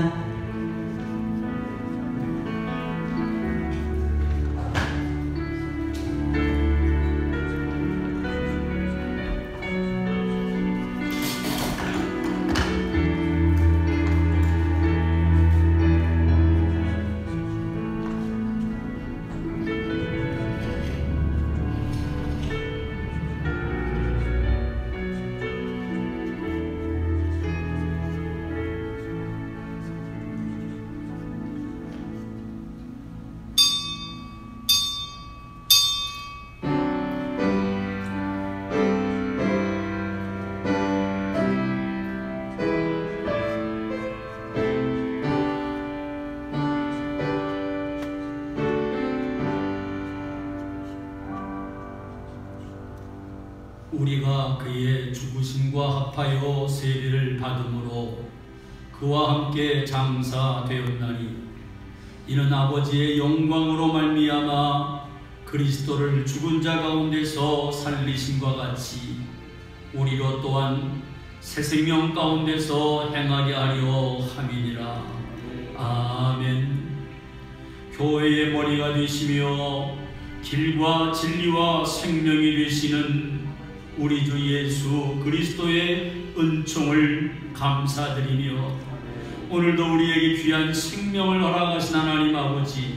찬양합니다. 우리가 그의 죽으심과 합하여 세례를 받음으로 그와 함께 장사되었나니 이는 아버지의 영광으로 말미암아 그리스도를 죽은 자 가운데서 살리심과 같이 우리로 또한 새 생명 가운데서 행하게 하려 함이니라. 아멘. 교회의 머리가 되시며 길과 진리와 생명이 되시는 우리 주 예수 그리스도의 은총을 감사드리며 오늘도 우리에게 귀한 생명을 허락하신 하나님 아버지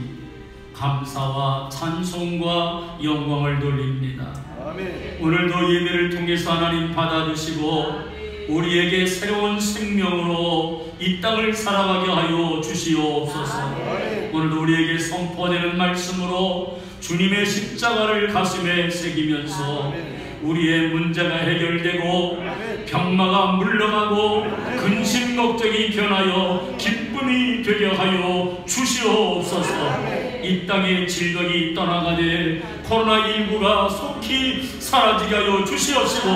감사와 찬송과 영광을 돌립니다. 아멘. 오늘도 예배를 통해서 하나님 받아주시고 우리에게 새로운 생명으로 이 땅을 살아가게 하여 주시옵소서. 아멘. 오늘도 우리에게 선포되는 말씀으로 주님의 십자가를 가슴에 새기면서 우리의 문제가 해결되고 병마가 물러가고 근심 걱정이 변하여 기쁨이 되게 하여 주시옵소서. 이 땅의 질병이 떠나가되 코로나19가 속히 사라지게 하여 주시옵시고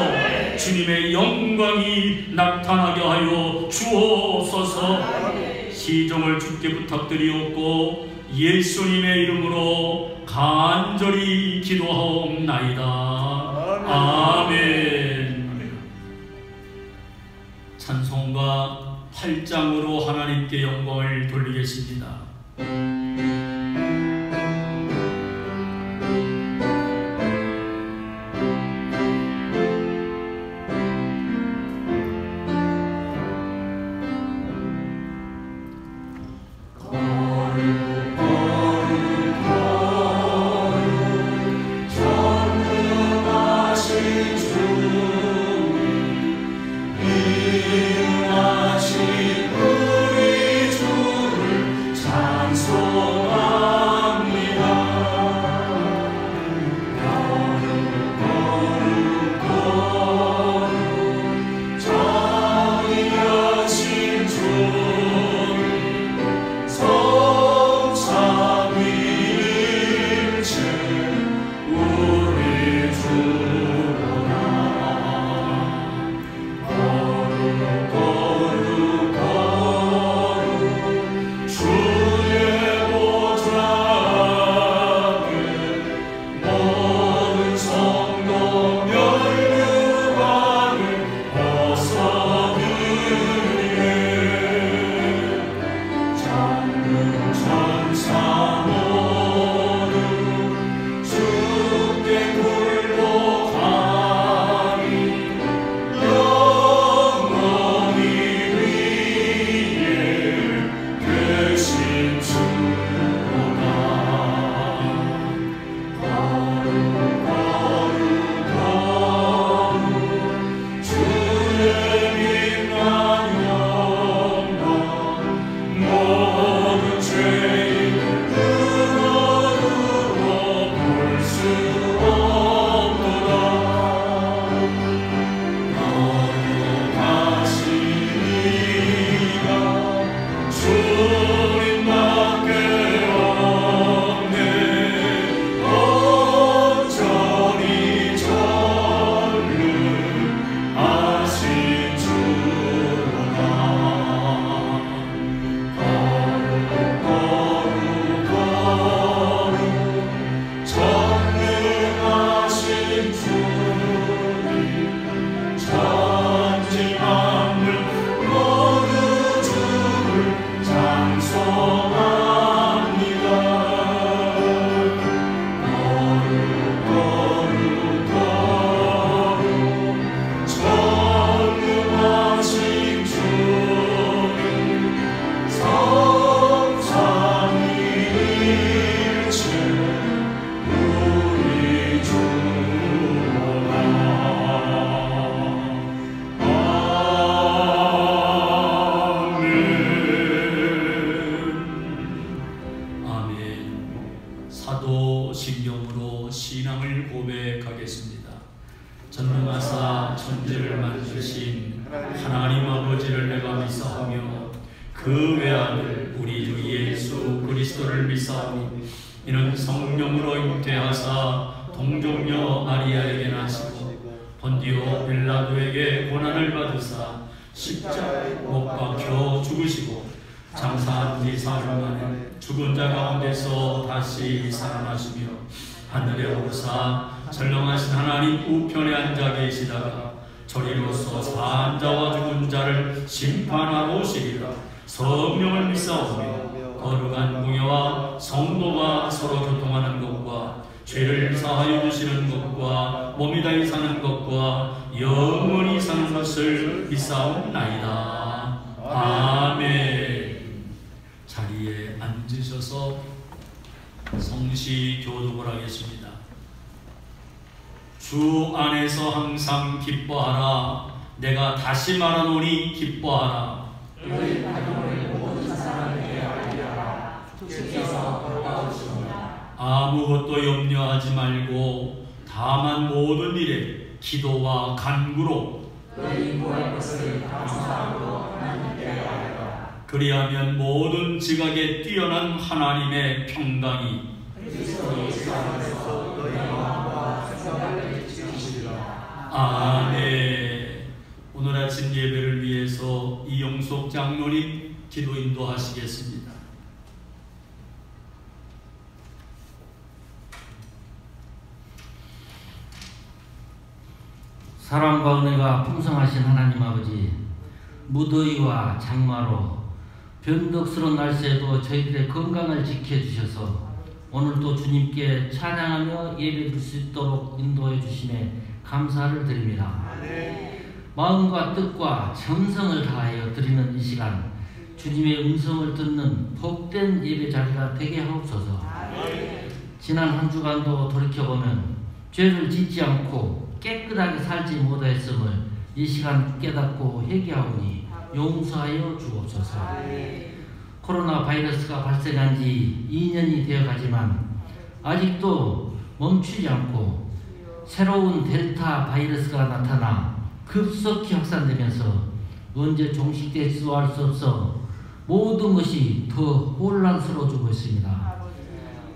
주님의 영광이 나타나게 하여 주옵소서. 시종을 주께 부탁드리옵고 예수님의 이름으로 간절히 기도하옵나이다. 아멘. 찬송가 8장으로 하나님께 영광을 돌리겠습니다. 우리 주를 천지를 만드신 하나님 아버지를 내가 믿사오며 그 외아들 우리 주 예수 그리스도를 믿사오니 이는 성령으로 잉태하사 동정녀 마리아에게 나시고 본디오 빌라도에게 고난을 받으사 십자가에 못 박혀 죽으시고 장사한 지 사흘 만에 죽은 자 가운데서 다시 살아나시며 하늘에 오르사 전령하신 하나님 우편에 앉아 계시다가 저리로서 산 자와 죽은 자를 심판하러 오시리라. 성령을 믿사오며 거룩한 공예와 성도가 서로 교통하는 것과 죄를 사하여 주시는 것과 몸이 다히 사는 것과 영원히 사는 것을 믿사옵나이다. 아멘. 자리에 앉으셔서 성시 교독을 하겠습니다. 주 안에서 항상 기뻐하라. 내가 다시 말하노니 기뻐하라. 너희 가족을 모든 사람에게 알리라. 주께서 돌아오시니라. 아무것도 염려하지 말고 다만 모든 일에 기도와 간구로 너희 구할 것을 감사함으로 하나님께 아뢰라. 그리하면 모든 지각에 뛰어난 하나님의 평강이 그리스도 예수 안에서 너희 마음과 생각을 지키시리라. 아멘. 오늘 아침 예배를 위해서 이용석 장로님 기도 인도하시겠습니다. 사랑과 은혜가 풍성하신 하나님 아버지, 무더위와 장마로 변덕스러운 날씨에도 저희들의 건강을 지켜주셔서 오늘도 주님께 찬양하며 예배드릴 수 있도록 인도해 주심에 감사를 드립니다. 마음과 뜻과 정성을 다하여 드리는 이 시간, 주님의 음성을 듣는 복된 예배 자리가 되게 하옵소서. 지난 한 주간도 돌이켜보면 죄를 짓지 않고 깨끗하게 살지 못하였음을 이 시간 깨닫고 회개하오니 용서하여 주옵소서. 코로나 바이러스가 발생한 지 2년이 되어가지만 아직도 멈추지 않고 새로운 델타 바이러스가 나타나 급속히 확산되면서 언제 종식될지도 알 수 없어 모든 것이 더 혼란스러워지고 있습니다.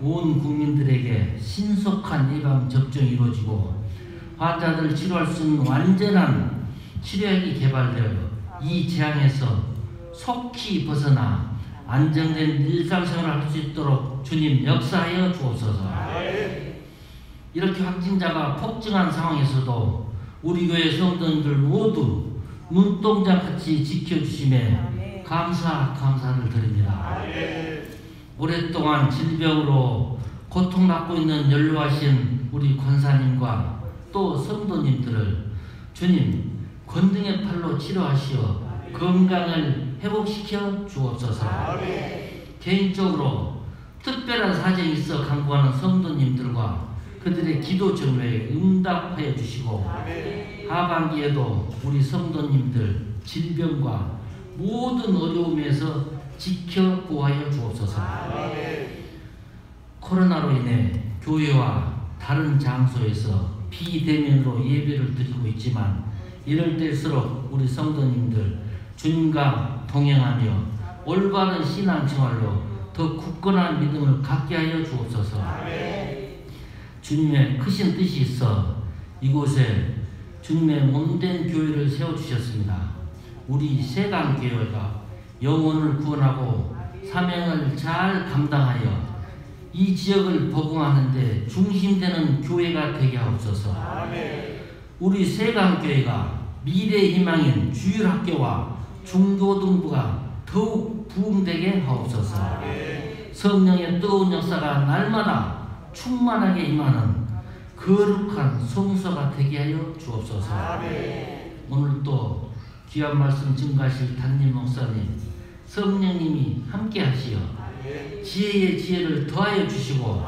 온 국민들에게 신속한 예방 접종이 이루어지고 환자들을 치료할 수 있는 완전한 치료약이 개발되어 이 재앙에서 속히 벗어나 안정된 일상생활을 할 수 있도록 주님 역사하여 주옵소서. 이렇게 확진자가 폭증한 상황에서도 우리 교회 성도님들 모두 눈동자같이 지켜주심에 감사를 드립니다. 오랫동안 질병으로 고통받고 있는 연로하신 우리 권사님과 또 성도님들을 주님 권능의 팔로 치료하시어 건강을 회복시켜 주옵소서. 개인적으로 특별한 사정이 있어 간구하는 성도님들과 그들의 기도 정도에 응답하여 주시고 하반기에도 우리 성도님들 질병과 모든 어려움에서 지켜 보호하여 주옵소서. 코로나로 인해 교회와 다른 장소에서 비대면으로 예배를 드리고 있지만 이럴 때일수록 우리 성도님들 주님과 동행하며 올바른 신앙생활로 더 굳건한 믿음을 갖게 하여 주옵소서. 주님의 크신 뜻이 있어 이곳에 주님의 몸된 교회를 세워주셨습니다. 우리 세강교회가 영혼을 구원하고 사명을 잘 감당하여 이 지역을 복음하는 데 중심되는 교회가 되게 하옵소서. 우리 세강교회가 미래의 희망인 주일학교와 중고등부가 더욱 부흥되게 하옵소서. 성령의 뜨거운 역사가 날마다 충만하게 임하는 거룩한 성소가 되게 하여 주옵소서. 오늘도 귀한 말씀 증가하실 담임 목사님, 성령님이 함께 하시어 지혜의 지혜를 더하여 주시고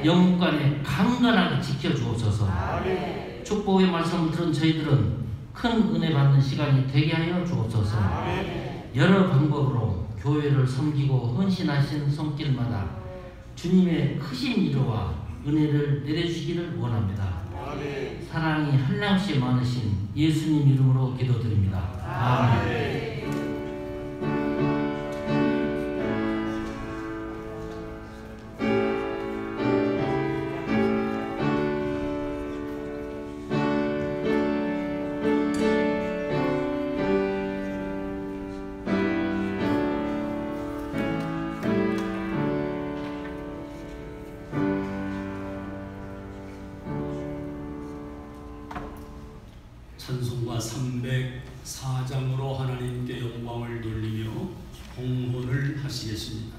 영육간에 강건하게 지켜주옵소서. 축복의 말씀을 들은 저희들은 큰 은혜 받는 시간이 되게 하여 주옵소서. 여러 방법으로 교회를 섬기고 헌신하신 손길마다 주님의 크신 위로와 은혜를 내려주시기를 원합니다. 아멘. 사랑이 한량씩 많으신 예수님 이름으로 기도드립니다. 아멘. 찬송가 304장으로 하나님께 영광을 돌리며 봉헌을 하시겠습니다.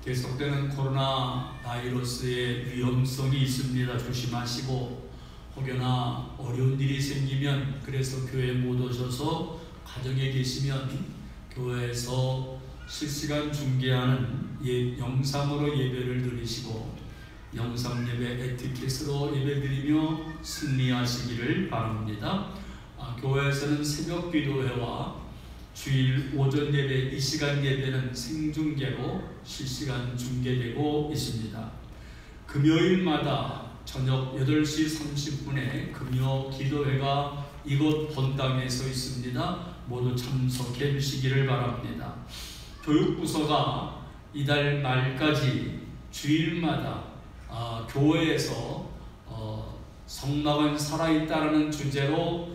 계속되는 코로나 바이러스의 위험성이 있습니다. 조심하시고, 혹여나 어려운 일이 생기면, 그래서 교회에 못 오셔서 가정에 계시면 교회에서 실시간 중계하는 영상으로 예배를 드리시고, 영상 예배 에티켓으로 예배드리며 승리하시기를 바랍니다. 교회에서는 새벽 기도회와 주일 오전 예배, 이 시간 예배는 생중계로 실시간 중계되고 있습니다. 금요일마다 저녁 8시 30분에 금요 기도회가 이곳 본당에서 있습니다. 모두 참석해 주시기를 바랍니다. 교육부서가 이달 말까지 주일마다 교회에서 성막은 살아있다라는 주제로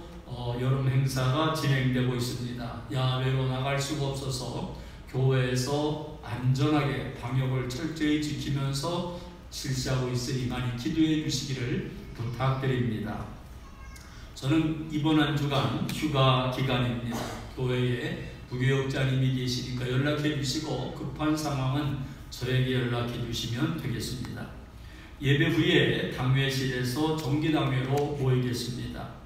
여름 행사가 진행되고 있습니다. 야외로 나갈 수가 없어서 교회에서 안전하게 방역을 철저히 지키면서 실시하고 있으니 많이 기도해 주시기를 부탁드립니다. 저는 이번 한 주간 휴가 기간입니다. 교회에 부교역자님이 계시니까 연락해 주시고 급한 상황은 저에게 연락해 주시면 되겠습니다. 예배 후에 당회실에서 정기당회로 모이겠습니다.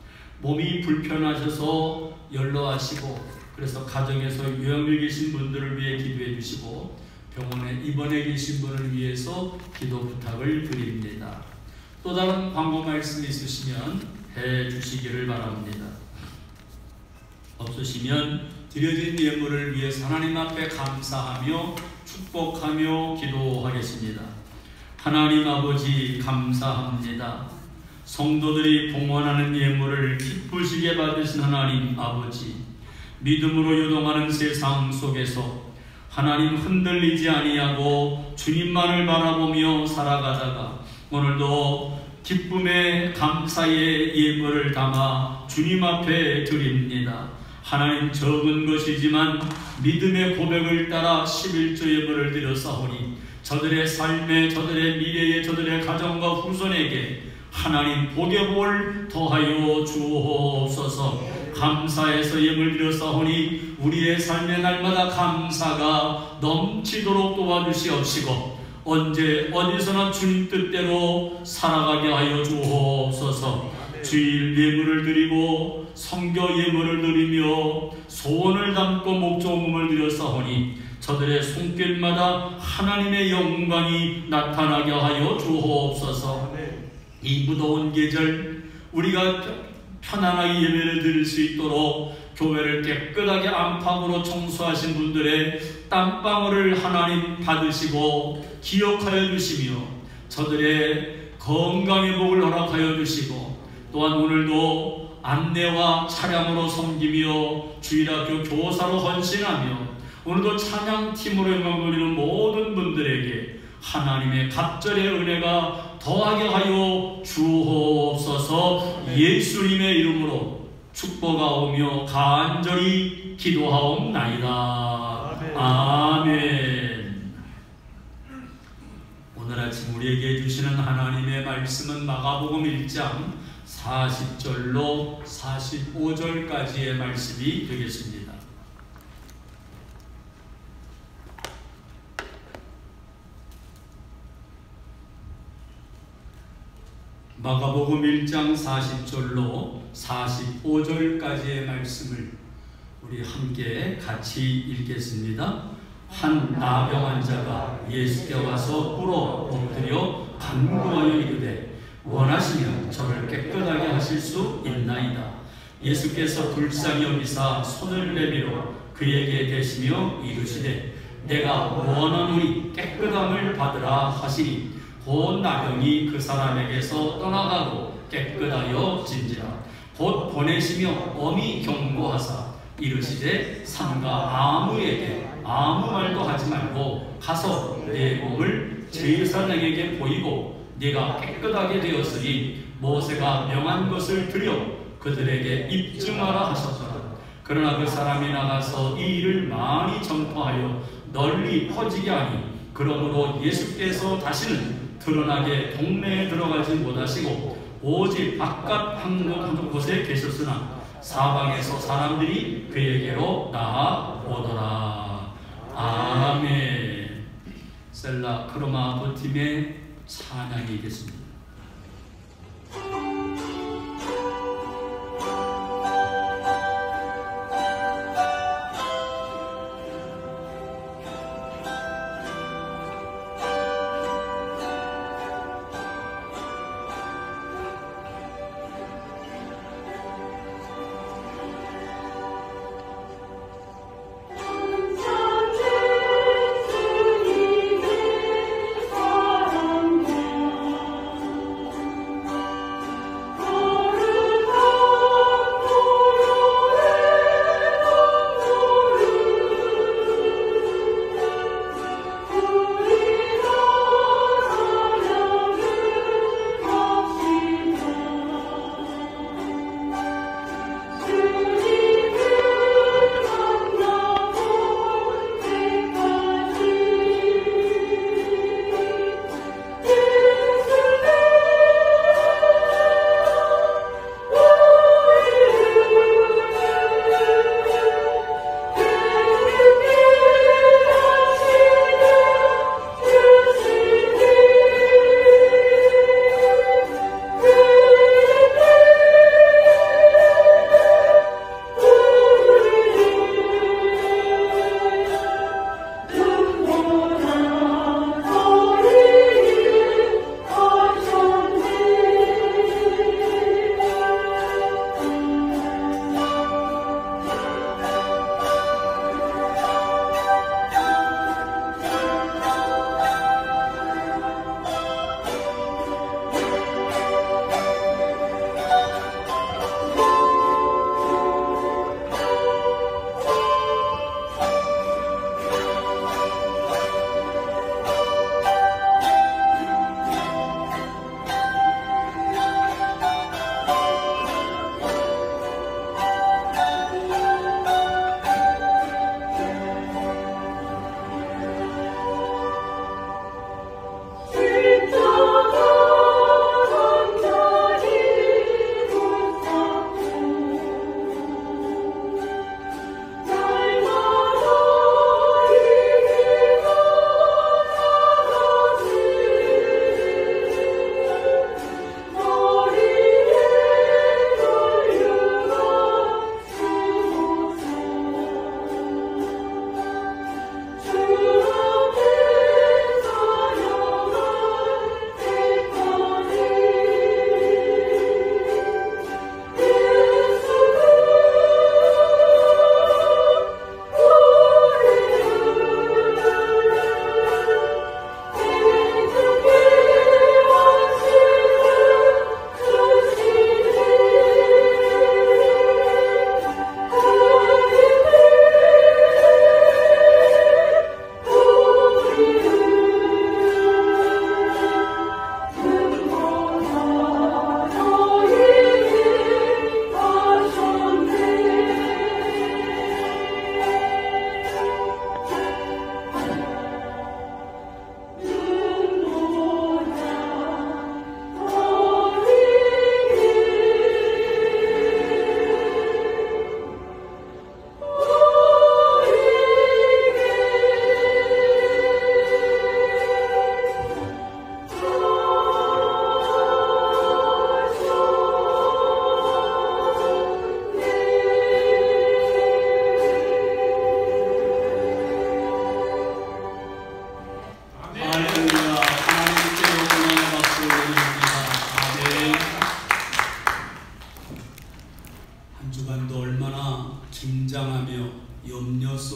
몸이 불편하셔서 연로하시고 그래서 가정에서 요양에 계신 분들을 위해 기도해 주시고 병원에 입원해 계신 분을 위해서 기도 부탁을 드립니다. 또 다른 광고 말씀 있으시면 해 주시기를 바랍니다. 없으시면 드려진 예물을 위해서 하나님 앞에 감사하며 축복하며 기도하겠습니다. 하나님 아버지 감사합니다. 성도들이 봉헌하는 예물을 기쁘시게 받으신 하나님 아버지, 믿음으로 요동하는 세상 속에서 하나님 흔들리지 아니하고 주님만을 바라보며 살아가다가 오늘도 기쁨의 감사의 예물을 담아 주님 앞에 드립니다. 하나님 적은 것이지만 믿음의 고백을 따라 11조 예물을 드렸사오니 저들의 삶에, 저들의 미래에, 저들의 가정과 후손에게 하나님 복의 복을 더하여 주옵소서. 감사해서 예물 드렸사오니 우리의 삶의 날마다 감사가 넘치도록 도와주시옵시고 언제 어디서나 주님 뜻대로 살아가게 하여 주옵소서. 주일 예물을 드리고 성교 예물을 드리며 소원을 담고 목조금을 드렸사오니 저들의 손길마다 하나님의 영광이 나타나게 하여 주옵소서. 이 무더운 계절 우리가 편안하게 예배를 드릴 수 있도록 교회를 깨끗하게 안팎으로 청소하신 분들의 땀방울을 하나님 받으시고 기억하여 주시며 저들의 건강의 복을 허락하여 주시고 또한 오늘도 안내와 차량으로 섬기며 주일학교 교사로 헌신하며 오늘도 찬양팀으로 영광 돌리는 모든 분들에게 하나님의 갑절의 은혜가 더하게 하여 주옵소서. 예수님의 이름으로 축복하오며 간절히 기도하옵나이다. 아멘. 오늘 아침 우리에게 주시는 하나님의 말씀은 마가복음 1장 40절로 45절까지의 말씀이 되겠습니다. 마가복음 1장 40절로 45절까지의 말씀을 우리 함께 같이 읽겠습니다. 한 나병 환자가 예수께 와서 꿇어 엎드려 간구하여 이르되 원하시면 저를 깨끗하게 하실 수 있나이다. 예수께서 불쌍히 여기사 손을 내밀어 그에게 대시며 이르시되 내가 원하노니 깨끗함을 받으라 하시니 곧 나병이 그 사람에게서 떠나가고 깨끗하여 진지라. 곧 보내시며 엄히 경고하사 이르시되 삼가 아무에게 아무 말도 하지 말고 가서 내 몸을 제사장에게 보이고 네가 깨끗하게 되었으니 모세가 명한 것을 드려 그들에게 입증하라 하셨더라. 그러나 그 사람이 나가서 이 일을 많이 전파하여 널리 퍼지게 하니 그러므로 예수께서 다시는 드러나게 동네에 들어가지 못하시고 오직 바깥 한 곳에 계셨으나 사방에서 사람들이 그에게로 나아오더라. 아멘. 셀라 크로마 버팀의 찬양이 있겠습니다.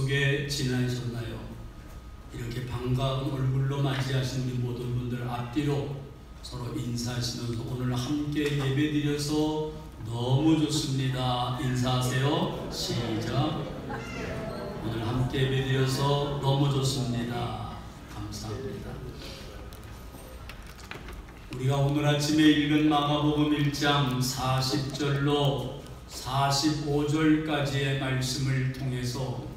속에 지내셨나요? 이렇게 반가운 얼굴로 맞이하신 우리 모든 분들 앞뒤로 서로 인사하시면서 오늘 함께 예배드려서 너무 좋습니다. 인사하세요. 시작. 오늘 함께 예배드려서 너무 좋습니다. 감사합니다. 우리가 오늘 아침에 읽은 마가복음 1장 40절로 45절까지의 말씀을 통해서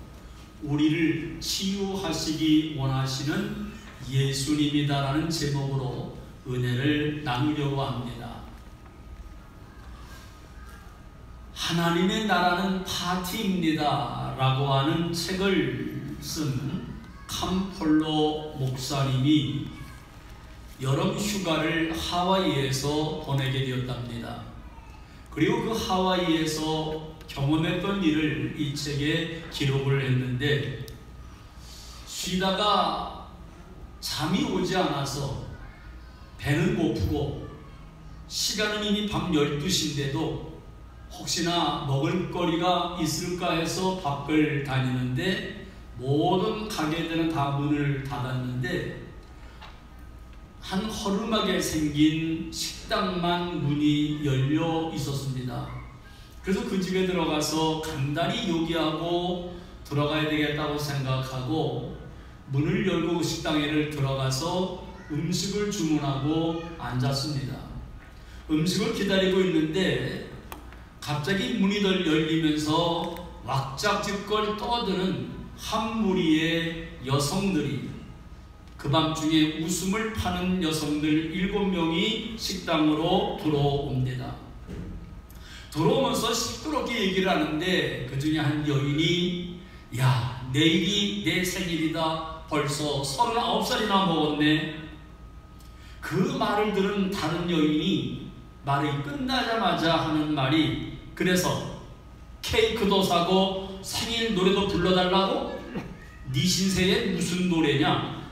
우리를 치유하시기 원하시는 예수님이다라는 제목으로 은혜를 나누려고 합니다. 하나님의 나라는 파티입니다 라고 하는 책을 쓴 캄폴로 목사님이 여름 휴가를 하와이에서 보내게 되었답니다. 그리고 그 하와이에서 경험했던 일을 이 책에 기록을 했는데, 쉬다가 잠이 오지 않아서 배는 고프고 시간은 이미 밤 12시인데도 혹시나 먹을 거리가 있을까 해서 밖을 다니는데 모든 가게들은 다 문을 닫았는데 한 허름하게 생긴 식당만 문이 열려 있었습니다. 그래서 그 집에 들어가서 간단히 요기하고 들어가야 되겠다고 생각하고 문을 열고 식당에를 들어가서 음식을 주문하고 앉았습니다. 음식을 기다리고 있는데 갑자기 문이 열리면서 왁작지껄 떠드는 한 무리의 여성들이, 그 밤중에 웃음을 파는 여성들 7명이 식당으로 들어옵니다. 들어오면서 시끄럽게 얘기를 하는데 그 중에 한 여인이 야, 내일이 내 생일이다. 벌써 39살이나 먹었네. 그 말을 들은 다른 여인이 말이 끝나자마자 하는 말이, 그래서 케이크도 사고 생일 노래도 불러달라고? 네 신세에 무슨 노래냐?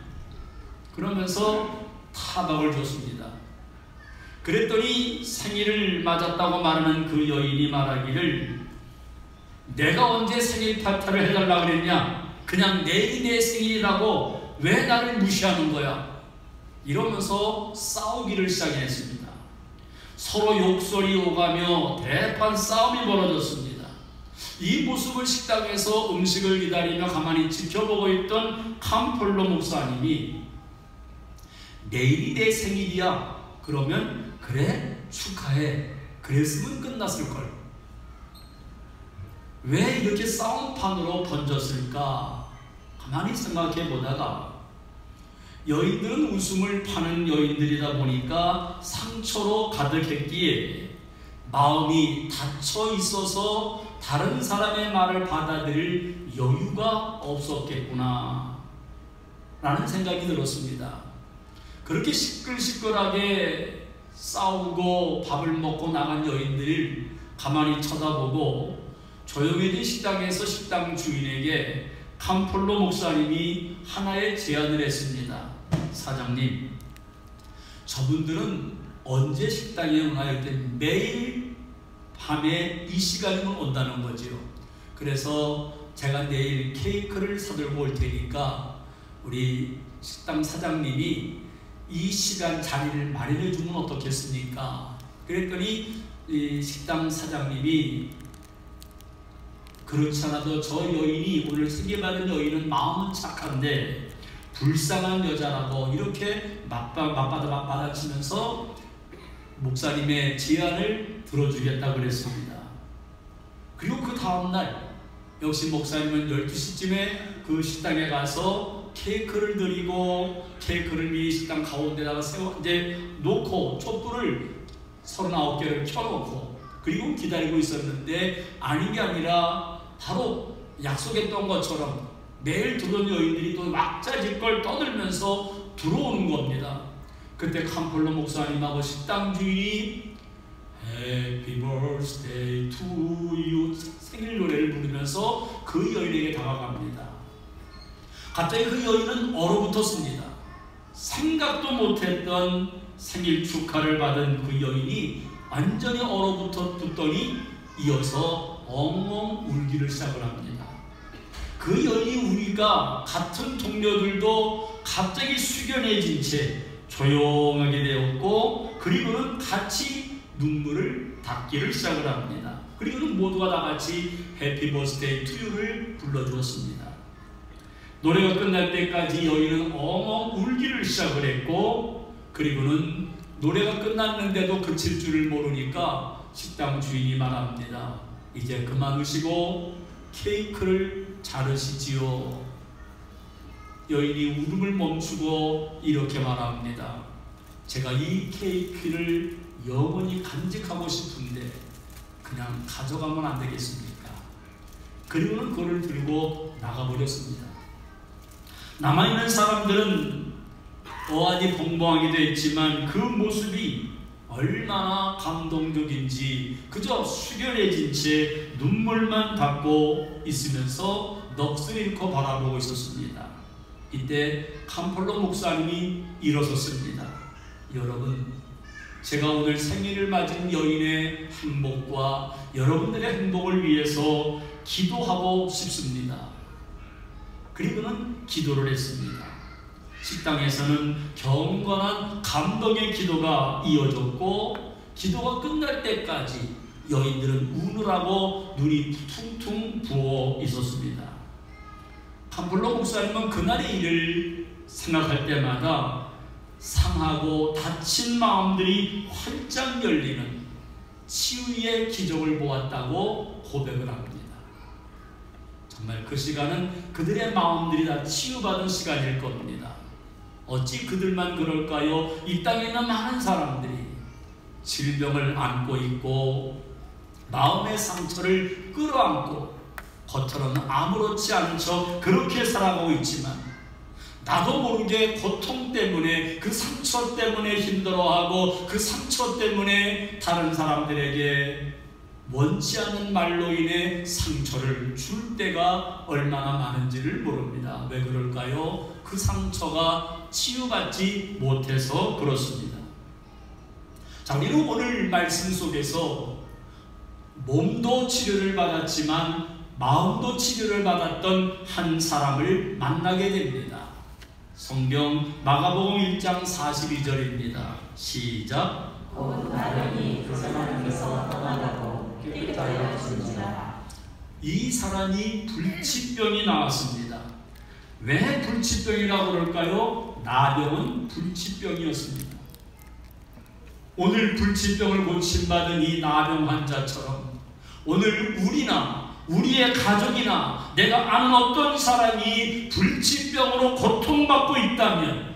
그러면서 타박을 줬습니다. 그랬더니 생일을 맞았다고 말하는 그 여인이 말하기를, 내가 언제 생일 파티를 해달라고 그랬냐? 그냥 내일이 내 생일이라고 왜 나를 무시하는 거야? 이러면서 싸우기를 시작했습니다. 서로 욕설이 오가며 대판 싸움이 벌어졌습니다. 이 모습을 식당에서 음식을 기다리며 가만히 지켜보고 있던 캄폴로 목사님이 내일이 내 생일이야. 그러면 그래? 축하해. 그랬으면 끝났을걸. 왜 이렇게 싸움판으로 번졌을까? 가만히 생각해 보다가 여인들은 웃음을 파는 여인들이다 보니까 상처로 가득했기에 마음이 닫혀 있어서 다른 사람의 말을 받아들일 여유가 없었겠구나 라는 생각이 들었습니다. 그렇게 시끌시끌하게 싸우고 밥을 먹고 나간 여인들을 가만히 쳐다보고 조용해진 식당에서 식당 주인에게 캄폴로 목사님이 하나의 제안을 했습니다. 사장님, 저분들은 언제 식당에 오나요? 매일 밤에 이 시간이면 온다는 거지요. 그래서 제가 내일 케이크를 사들고 올 테니까 우리 식당 사장님이 이 시간 자리를 마련해 주면 어떻겠습니까? 그랬더니 이 식당 사장님이 그렇지 않아도 저 여인이 오늘 생계받은 여인은 마음은 착한데 불쌍한 여자라고 이렇게 맞받아치면서 목사님의 제안을 들어주겠다고 그랬습니다. 그리고 그 다음날 역시 목사님은 12시쯤에 그 식당에 가서 케이크를 드리고 케이크를 이 식당 가운데다가 이제 놓고 촛불을 39개를 켜놓고 그리고 기다리고 있었는데 아닌 게 아니라 바로 약속했던 것처럼 매일 들어온 여인들이 또 왁자지껄 떠들면서 들어오는 겁니다. 그때 캄폴로 목사님하고 식당 주인이 Happy birthday to you 생일 노래를 부르면서 그 여인에게 다가갑니다. 갑자기 그 여인은 얼어붙었습니다. 생각도 못했던 생일 축하를 받은 그 여인이 완전히 얼어붙더니 이어서 엉엉 울기를 시작을 합니다. 그 그 여인이 우리가 같은 동료들도 갑자기 숙연해진 채 조용하게 되었고, 그리고는 같이 눈물을 닦기를 시작을 합니다. 그리고는 모두가 다 같이 해피 버스데이 투유를 불러주었습니다. 노래가 끝날 때까지 여인은 엉엉 울기를 시작을 했고, 그리고는 노래가 끝났는데도 그칠 줄을 모르니까 식당 주인이 말합니다. 이제 그만 우시고 케이크를 자르시지요. 여인이 울음을 멈추고 이렇게 말합니다. 제가 이 케이크를 영원히 간직하고 싶은데 그냥 가져가면 안 되겠습니까? 그리고는 그걸 들고 나가버렸습니다. 남아있는 사람들은 어안이 벙벙하기도 했지만 그 모습이 얼마나 감동적인지 그저 숙연해진 채 눈물만 닦고 있으면서 넋을 잃고 바라보고 있었습니다. 이때 캄폴로 목사님이 일어섰습니다. 여러분, 제가 오늘 생일을 맞은 여인의 행복과 여러분들의 행복을 위해서 기도하고 싶습니다. 그리고는 기도를 했습니다. 식당에서는 경건한 감동의 기도가 이어졌고, 기도가 끝날 때까지 여인들은 우느라고 눈이 퉁퉁 부어 있었습니다. 캄폴로 목사님은 그날의 일을 생각할 때마다 상하고 다친 마음들이 활짝 열리는 치유의 기적을 보았다고 고백을 합니다. 정말 그 시간은 그들의 마음들이 다 치유받은 시간일 겁니다. 어찌 그들만 그럴까요? 이 땅에 있는 많은 사람들이 질병을 안고 있고 마음의 상처를 끌어안고 겉으로는 아무렇지 않은 척 그렇게 살아가고 있지만 나도 모르게 고통 때문에, 그 상처 때문에 힘들어하고 그 상처 때문에 다른 사람들에게 원치 않은 말로 인해 상처를 줄 때가 얼마나 많은지를 모릅니다. 왜 그럴까요? 그 상처가 치유받지 못해서 그렇습니다. 자, 우리는 오늘 말씀 속에서 몸도 치료를 받았지만 마음도 치료를 받았던 한 사람을 만나게 됩니다. 성경 마가복음 1장 42절입니다. 시작. 곧 나령이 그 사람에게서 떠나가고 깨끗하여 진지라. 이 사람이 불치병이 나왔습니다. 왜 불치병이라고 그럴까요? 나병은 불치병이었습니다. 오늘 불치병을 고침받은 이 나병 환자처럼 오늘 우리나 우리의 가족이나 내가 아는 어떤 사람이 불치병으로 고통받고 있다면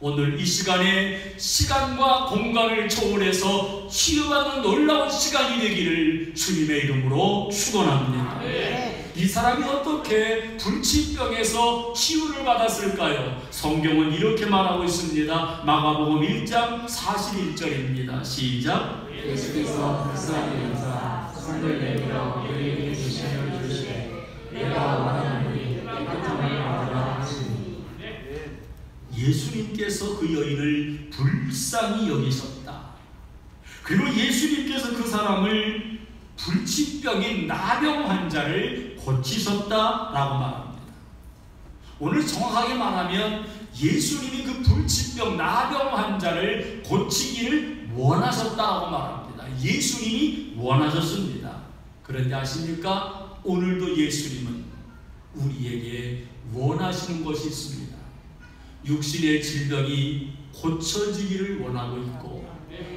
오늘 이 시간에 시간과 공간을 초월해서 치유받는 놀라운 시간이 되기를 주님의 이름으로 축원합니다. 이 사람이 어떻게 불치병에서 치유를 받았을까요? 성경은 이렇게 말하고 있습니다. 마가복음 1장 41절입니다. 시작. 예수께서 그 사람의 인사 손을 내밀어 그에게 주시를 주시되 내가 원하노니 깨끗함을 받으라 하시니. 예수님께서 그 여인을 불쌍히 여기셨다. 그리고 예수님께서 그 사람을 불치병인 나병 환자를 고치셨다라고 말합니다. 오늘 정확하게 말하면 예수님이 그 불치병 나병 환자를 고치기를 원하셨다라고 말합니다. 예수님이 원하셨습니다. 그런데 아십니까? 오늘도 예수님은 우리에게 원하시는 것이 있습니다. 육신의 질병이 고쳐지기를 원하고 있고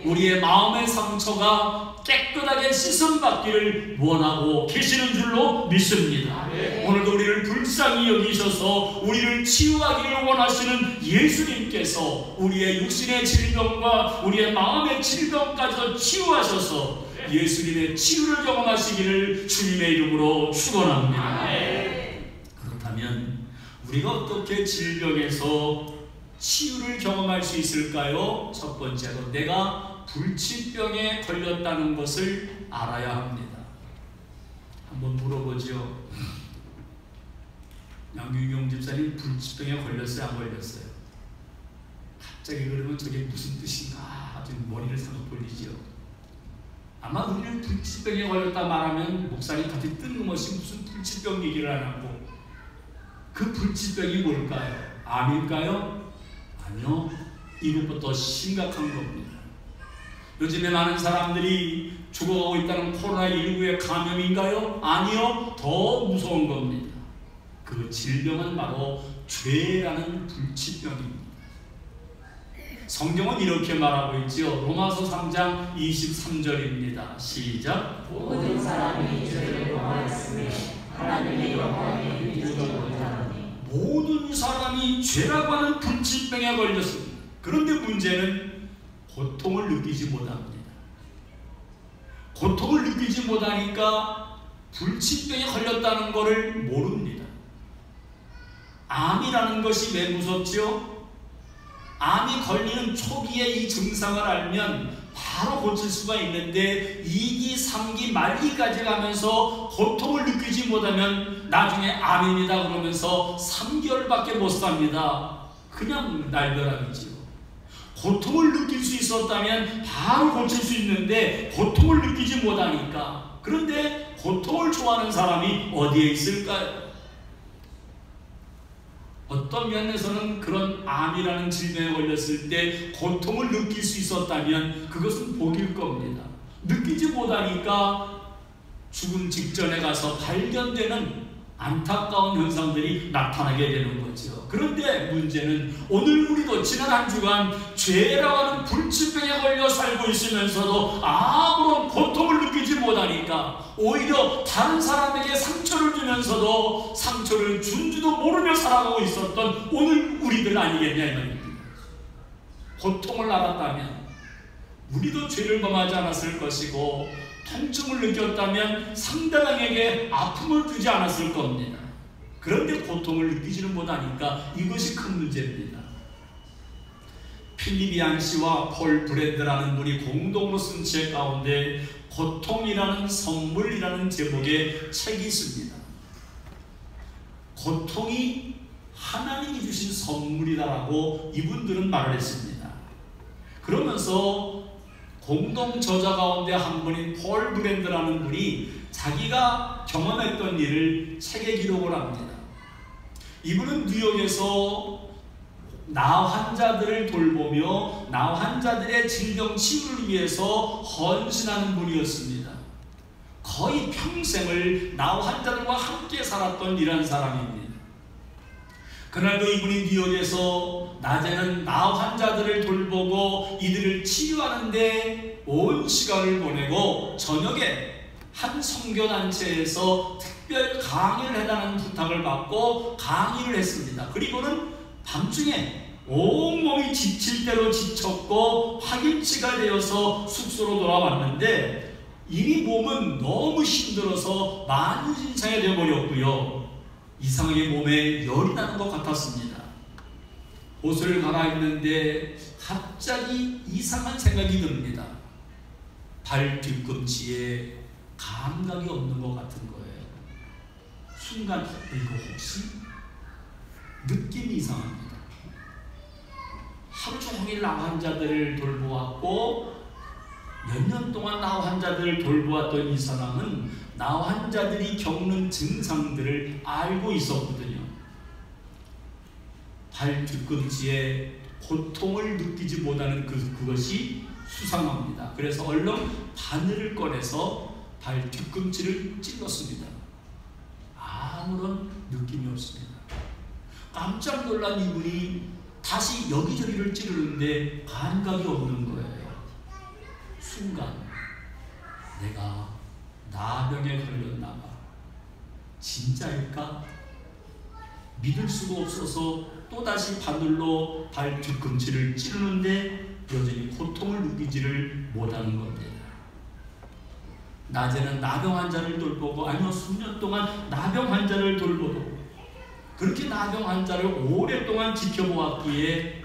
우리의 마음의 상처가 깨끗하게 씻음받기를 원하고 계시는 줄로 믿습니다. 오늘도 우리를 불쌍히 여기셔서 우리를 치유하기를 원하시는 예수님께서 우리의 육신의 질병과 우리의 마음의 질병까지도 치유하셔서 예수님의 치유를 경험하시기를 주님의 이름으로 축원합니다. 그렇다면 우리가 어떻게 질병에서 치유를 경험할 수 있을까요? 첫 번째로 내가 불치병에 걸렸다는 것을 알아야 합니다. 한번 물어보죠. 양규경 집사님 불치병에 걸렸어요? 안 걸렸어요? 갑자기 그러면 저게 무슨 뜻인가? 아주 머리를 상긋 돌리죠. 아마 우리는 불치병에 걸렸다 말하면 목사님 같이 뜬금없이 무슨 불치병 얘기를 안 하고 그 불치병이 뭘까요? 암일까요? 아니요. 이것부터 심각한 겁니다. 요즘에 많은 사람들이 죽어가고 있다는 코로나19의 감염인가요? 아니요. 더 무서운 겁니다. 그 질병은 바로 죄라는 불치병입니다. 성경은 이렇게 말하고 있지요. 로마서 3장 23절입니다. 시작. 모든 사람이 죄를 범하였으며 하나님의 영광에 이르지 못하노니. 모든 사람이 죄라고 하는 불치병에 걸렸습니다. 그런데 문제는 고통을 느끼지 못합니다. 고통을 느끼지 못하니까 불치병에 걸렸다는 것을 모릅니다. 암이라는 것이 왜 무섭지요? 암이 걸리는 초기에 이 증상을 알면 바로 고칠 수가 있는데 2기, 3기, 말기까지 가면서 고통을 느끼지 못하면 나중에 암입니다 그러면서 3개월밖에 못 삽니다. 그냥 날벼락이지요. 고통을 느낄 수 있었다면 바로 고칠 수 있는데 고통을 느끼지 못하니까. 그런데 고통을 좋아하는 사람이 어디에 있을까요? 어떤 면에서는 그런 암이라는 질병에 걸렸을 때 고통을 느낄 수 있었다면 그것은 복일 겁니다. 느끼지 못하니까 죽음 직전에 가서 발견되는 안타까운 현상들이 나타나게 되는 거죠. 그런데 문제는 오늘 우리도 지난 한 주간 죄라고 하는 불치병에 걸려 살고 있으면서도 아무런 고통을 느끼지 못하니까 오히려 다른 사람에게 상처를 주면서도 상처를 준 줄도 모르며 살아가고 있었던 오늘 우리들 아니겠냐 이 말입니다. 고통을 알았다면 우리도 죄를 범하지 않았을 것이고 통증을 느꼈다면 상대방에게 아픔을 주지 않았을 겁니다. 그런데 고통을 느끼지는 못하니까 이것이 큰 문제입니다. 필립 얀시와 폴 브랜드라는 분이 공동으로 쓴 책 가운데 고통이라는 선물이라는 제목의 책이 있습니다. 고통이 하나님이 주신 선물이다라고 이분들은 말을 했습니다. 그러면서 공동 저자 가운데 한 분인 폴 브랜드라는 분이 자기가 경험했던 일을 책에 기록을 합니다. 이분은 뉴욕에서 나 환자들을 돌보며 나 환자들의 질병 치유를 위해서 헌신하는 분이었습니다. 거의 평생을 나 환자들과 함께 살았던 이런 사람입니다. 그날도 이분이 뉴욕에서 낮에는 나 환자들을 돌보고 이들을 치유하는데 온 시간을 보내고 저녁에 한 선교단체에서 특별 강의를 해달라는 부탁을 받고 강의를 했습니다. 그리고는 밤중에 온몸이 지칠 대로 지쳤고 파김치가 되어서 숙소로 돌아왔는데 이미 몸은 너무 힘들어서 만신창이 되어버렸고요. 이상하게 몸에 열이 나는 것 같았습니다. 옷을 갈아입는데 갑자기 이상한 생각이 듭니다. 발 뒤꿈치에 감각이 없는 것 같은 거예요. 순간 이거 혹시 느낌이 이상합니다. 하루 종일 나 환자들을 돌보았고 몇 년 동안 나 환자들을 돌보았던 이 사람은 나 환자들이 겪는 증상들을 알고 있었거든요. 발 뒤꿈치에 고통을 느끼지 못하는 그것이 수상합니다. 그래서 얼른 바늘을 꺼내서 발 뒤꿈치를 찔렀습니다. 아무런 느낌이 없습니다. 깜짝 놀란 이분이 다시 여기저기를 찌르는데 감각이 없는 거예요. 순간 내가 나병에 걸렸나 봐. 진짜일까? 믿을 수가 없어서 또다시 바늘로 발 뒤꿈치를 찌르는데 여전히 고통을 느끼지를 못하는 겁니다. 낮에는 나병 환자를 돌보고 아니면 수년 동안 나병 환자를 돌보고 그렇게 나병 환자를 오랫동안 지켜보았기에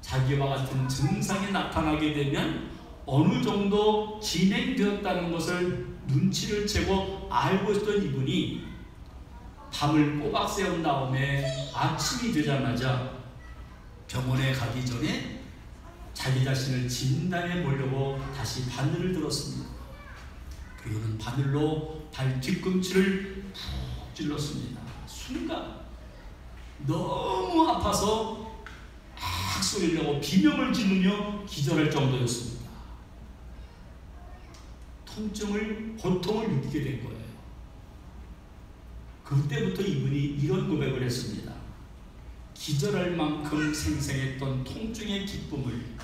자기와 같은 증상이 나타나게 되면 어느 정도 진행되었다는 것을 눈치를 채고 알고 있었던 이분이 밤을 꼬박 새운 다음에 아침이 되자마자 병원에 가기 전에 자기 자신을 진단해 보려고 다시 바늘을 들었습니다. 그리고는 바늘로 발 뒤꿈치를 푹 찔렀습니다. 순간 너무 아파서 막 소리를 내고 비명을 지르며 기절할 정도였습니다. 고통을 느끼게 된 거예요. 그때부터 이분이 이런 고백을 했습니다. 기절할 만큼 생생했던 통증의 기쁨을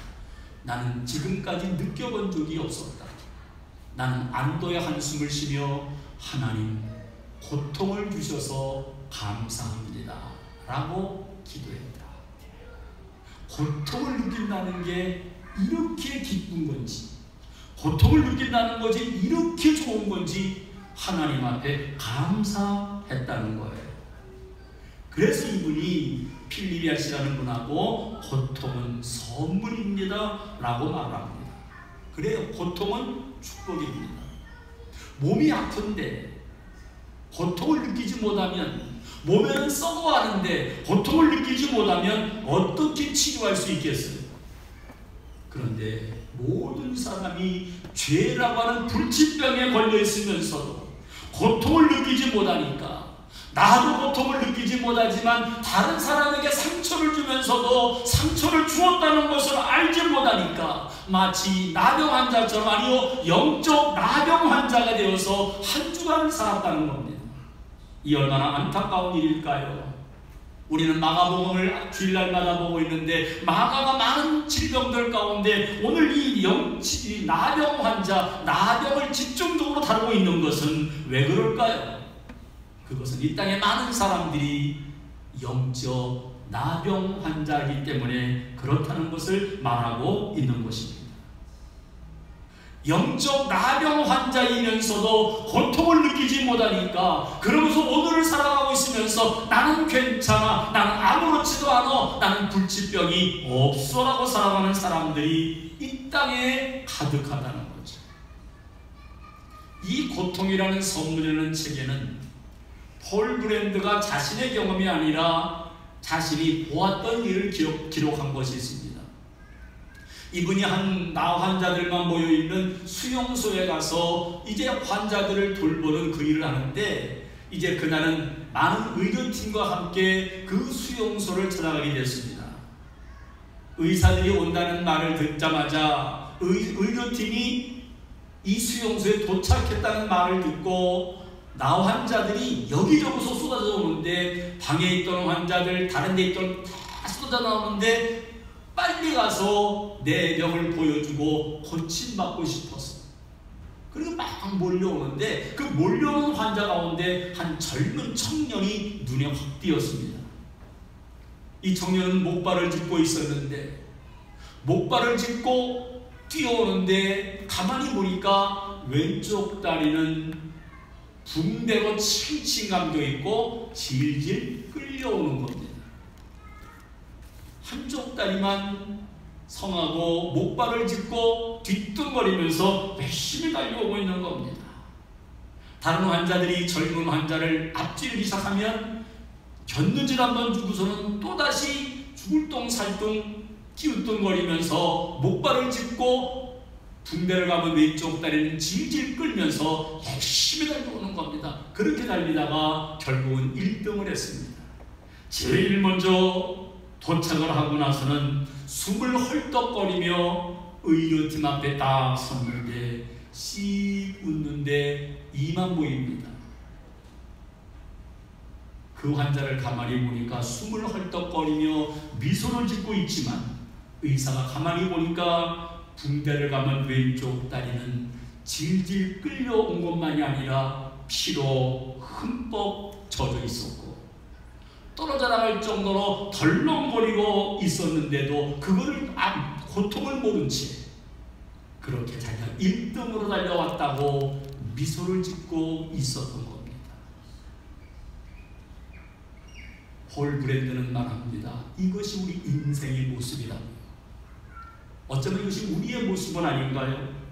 나는 지금까지 느껴본 적이 없었다. 나는 안도의 한숨을 쉬며 하나님, 고통을 주셔서 감사합니다 라고 기도했다. 고통을 느낀다는 게 이렇게 기쁜 건지, 고통을 느낀다는 것이 이렇게 좋은 건지 하나님 앞에 감사했다는 거예요. 그래서 이분이 필리비아시라는 분하고 고통은 선물입니다 라고 말합니다. 그래요, 고통은 축복입니다. 몸이 아픈데 고통을 느끼지 못하면, 몸에는 썩어가는데 고통을 느끼지 못하면 어떻게 치료할 수 있겠어요? 그런데 모든 사람이 죄라고 하는 불치병에 걸려 있으면서도 고통을 느끼지 못하니까, 나도 고통을 느끼지 못하지만 다른 사람에게 상처를 주면서도 상처를 주었다는 것을 알지 못하니까 마치 나병 환자처럼, 아니요, 영적 나병 환자가 되어서 한 주간을 살았다는 겁니다. 이 얼마나 안타까운 일일까요? 우리는 마가복음을 주일날마다 보고 있는데 마가가 많은 질병들 가운데 오늘 이 나병 환자, 나병을 집중적으로 다루고 있는 것은 왜 그럴까요? 그것은 이 땅에 많은 사람들이 영적 나병 환자이기 때문에 그렇다는 것을 말하고 있는 것입니다. 영적 나병 환자이면서도 고통을 느끼지 못하니까, 그러면서 오늘을 살아가고 있으면서 나는 괜찮아, 나는 아무렇지도 않아, 나는 불치병이 없어 라고 살아가는 사람들이 이 땅에 가득하다는 거죠. 이 고통이라는 선물이라는 책에는 폴 브랜드가 자신의 경험이 아니라 자신이 보았던 일을 기록한 것이 있습니다. 이분이 나 환자들만 모여있는 수용소에 가서 이제 환자들을 돌보는 그 일을 하는데, 이제 그날은 많은 의료팀과 함께 그 수용소를 찾아가게 됐습니다. 의사들이 온다는 말을 듣자마자 의료팀이 이 수용소에 도착했다는 말을 듣고 나 환자들이 여기저기서 쏟아져 오는데, 방에 있던 환자들, 다른 데 있던 다 쏟아져 나오는데 빨리 가서 내 병을 보여주고 고침받고 싶었어. 그리고 막 몰려오는데 그 몰려오는 환자 가운데 한 젊은 청년이 눈에 확 띄었습니다. 이 청년은 목발을 짚고 있었는데, 목발을 짚고 뛰어오는데 가만히 보니까 왼쪽 다리는 붕대로 칭칭 감겨 있고 질질 끌려오는 겁니다. 한쪽 다리만 성하고 목발을 짚고 뒤뚱거리면서 열심히 달려오고 있는 겁니다. 다른 환자들이 젊은 환자를 앞지르기 시작하면 견눈질 한번 주고서는 또다시 죽을 똥살똥 기우뚱거리면서 목발을 짚고 붕대를 감은 왼쪽 다리는 질질 끌면서 열심히 달려오는 겁니다. 그렇게 달리다가 결국은 1등을 했습니다. 제일 먼저 도착을 하고 나서는 숨을 헐떡거리며 의료팀 앞에 딱 섰는데 씩 웃는데 이만 보입니다. 그 환자를 가만히 보니까 숨을 헐떡거리며 미소를 짓고 있지만, 의사가 가만히 보니까 붕대를 감은 왼쪽 다리는 질질 끌려온 것만이 아니라 피로 흠뻑 젖어 있었고, 떨어져 나갈 정도로 덜렁거리고 있었는데도 그거를 고통을 모른 채 그렇게 자기가 1등으로 달려왔다고 미소를 짓고 있었던 겁니다. 폴 브랜드는 말합니다. 이것이 우리 인생의 모습이라고. 어쩌면 이것이 우리의 모습은 아닌가요?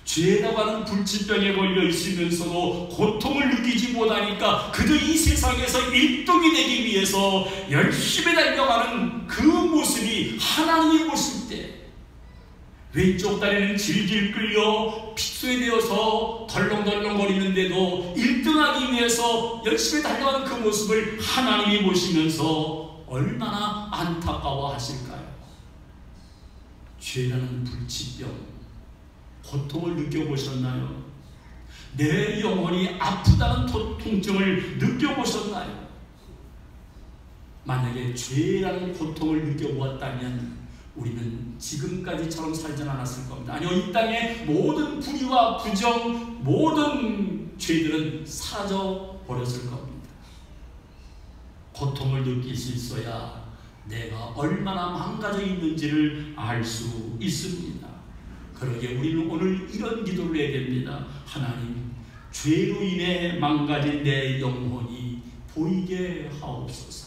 죄라고 하는 불치병에 걸려 있으면서도 고통을 느끼지 못하니까 그저 이 세상에서 1등이 되기 위해서 열심히 달려가는 그 모습이 하나님이 보실 때 왼쪽 다리는 질질 끌려 핏소에 되어서 덜렁덜렁거리는데도 1등하기 위해서 열심히 달려가는 그 모습을 하나님이 보시면서 얼마나 안타까워하실까요? 죄라는 불치병, 고통을 느껴보셨나요? 내 영혼이 아프다는 통증을 느껴보셨나요? 만약에 죄라는 고통을 느껴보았다면 우리는 지금까지처럼 살지 않았을 겁니다. 아니요, 이 땅의 모든 불의와 부정, 모든 죄들은 사라져 버렸을 겁니다. 고통을 느낄 수 있어야 내가 얼마나 망가져 있는지를 알 수 있습니다. 그러기에 우리는 오늘 이런 기도를 해야 됩니다. 하나님, 죄로 인해 망가진 내 영혼이 보이게 하옵소서.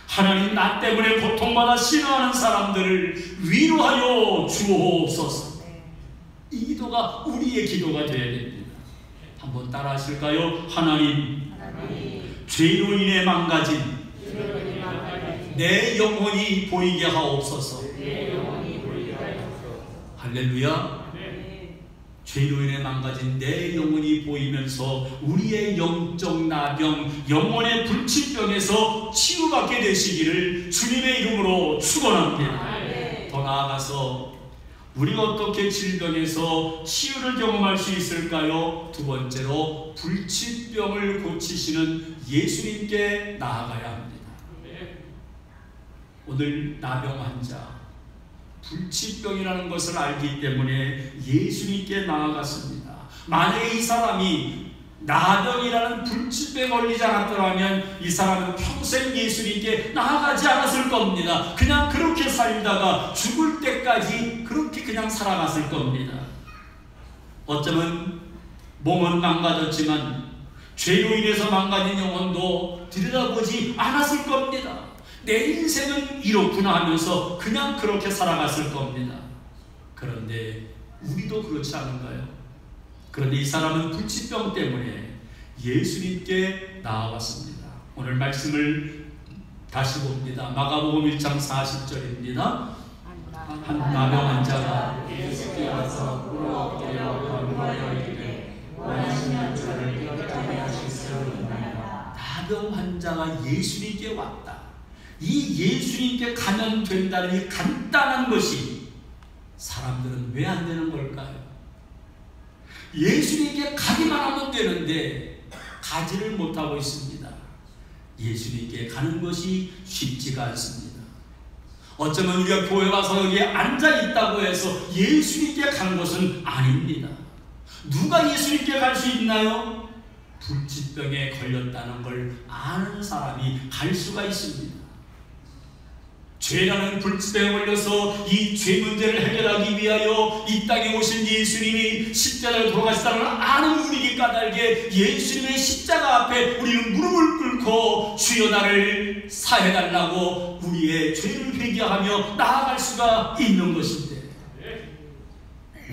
하나님, 나 때문에 고통받아 신어하는 사람들을 위로하여 주옵소서. 이 기도가 우리의 기도가 되어야 됩니다. 한번 따라 하실까요? 하나님, 죄로 인해 망가진 내 영혼이 보이게 하옵소서. 할렐루야. 죄로 인해 망가진 내 영혼이 보이면서 우리의 영적 나병, 영혼의 불치병에서 치유받게 되시기를 주님의 이름으로 축원합니다. 더 나아가서 우리가 어떻게 질병에서 치유를 경험할 수 있을까요? 두 번째로 불치병을 고치시는 예수님께 나아가야 합니다. 오늘 나병 환자, 불치병이라는 것을 알기 때문에 예수님께 나아갔습니다. 만약에 이 사람이 나병이라는 불치병에 걸리지 않았더라면 이 사람은 평생 예수님께 나아가지 않았을 겁니다. 그냥 그렇게 살다가 죽을 때까지 그렇게 그냥 살아갔을 겁니다. 어쩌면 몸은 망가졌지만 죄로 인해서 망가진 영혼도 들여다보지 않았을 겁니다. 내 인생은 이렇구나 하면서 그냥 그렇게 살아갔을 겁니다. 그런데 우리도 그렇지 않은가요? 그런데 이 사람은 불치병 때문에 예수님께 나아왔습니다. 오늘 말씀을 다시 봅니다. 마가복음 1장 40절입니다. 한 나병 환자가 예수께 와서 꿇어 엎드려 간구하여 이르되 원하시면 저를 깨끗하게 하실 수 있나이다. 나병 환자가 예수님께 왔다. 이 예수님께 가면 된다는 이 간단한 것이 사람들은 왜 안 되는 걸까요? 예수님께 가기만 하면 되는데 가지를 못하고 있습니다. 예수님께 가는 것이 쉽지가 않습니다. 어쩌면 우리가 교회 와서 여기에 앉아있다고 해서 예수님께 간 것은 아닙니다. 누가 예수님께 갈 수 있나요? 불치병에 걸렸다는 걸 아는 사람이 갈 수가 있습니다. 죄라는 불치병에 걸려서 이 죄 문제를 해결하기 위하여 이 땅에 오신 예수님이 십자가로 돌아가시다는 걸 아는 우리에게 까닭에 예수님의 십자가 앞에 우리는 무릎을 꿇고 주여 나를 사해달라고 우리의 죄를 회개하며 나아갈 수가 있는 것인데,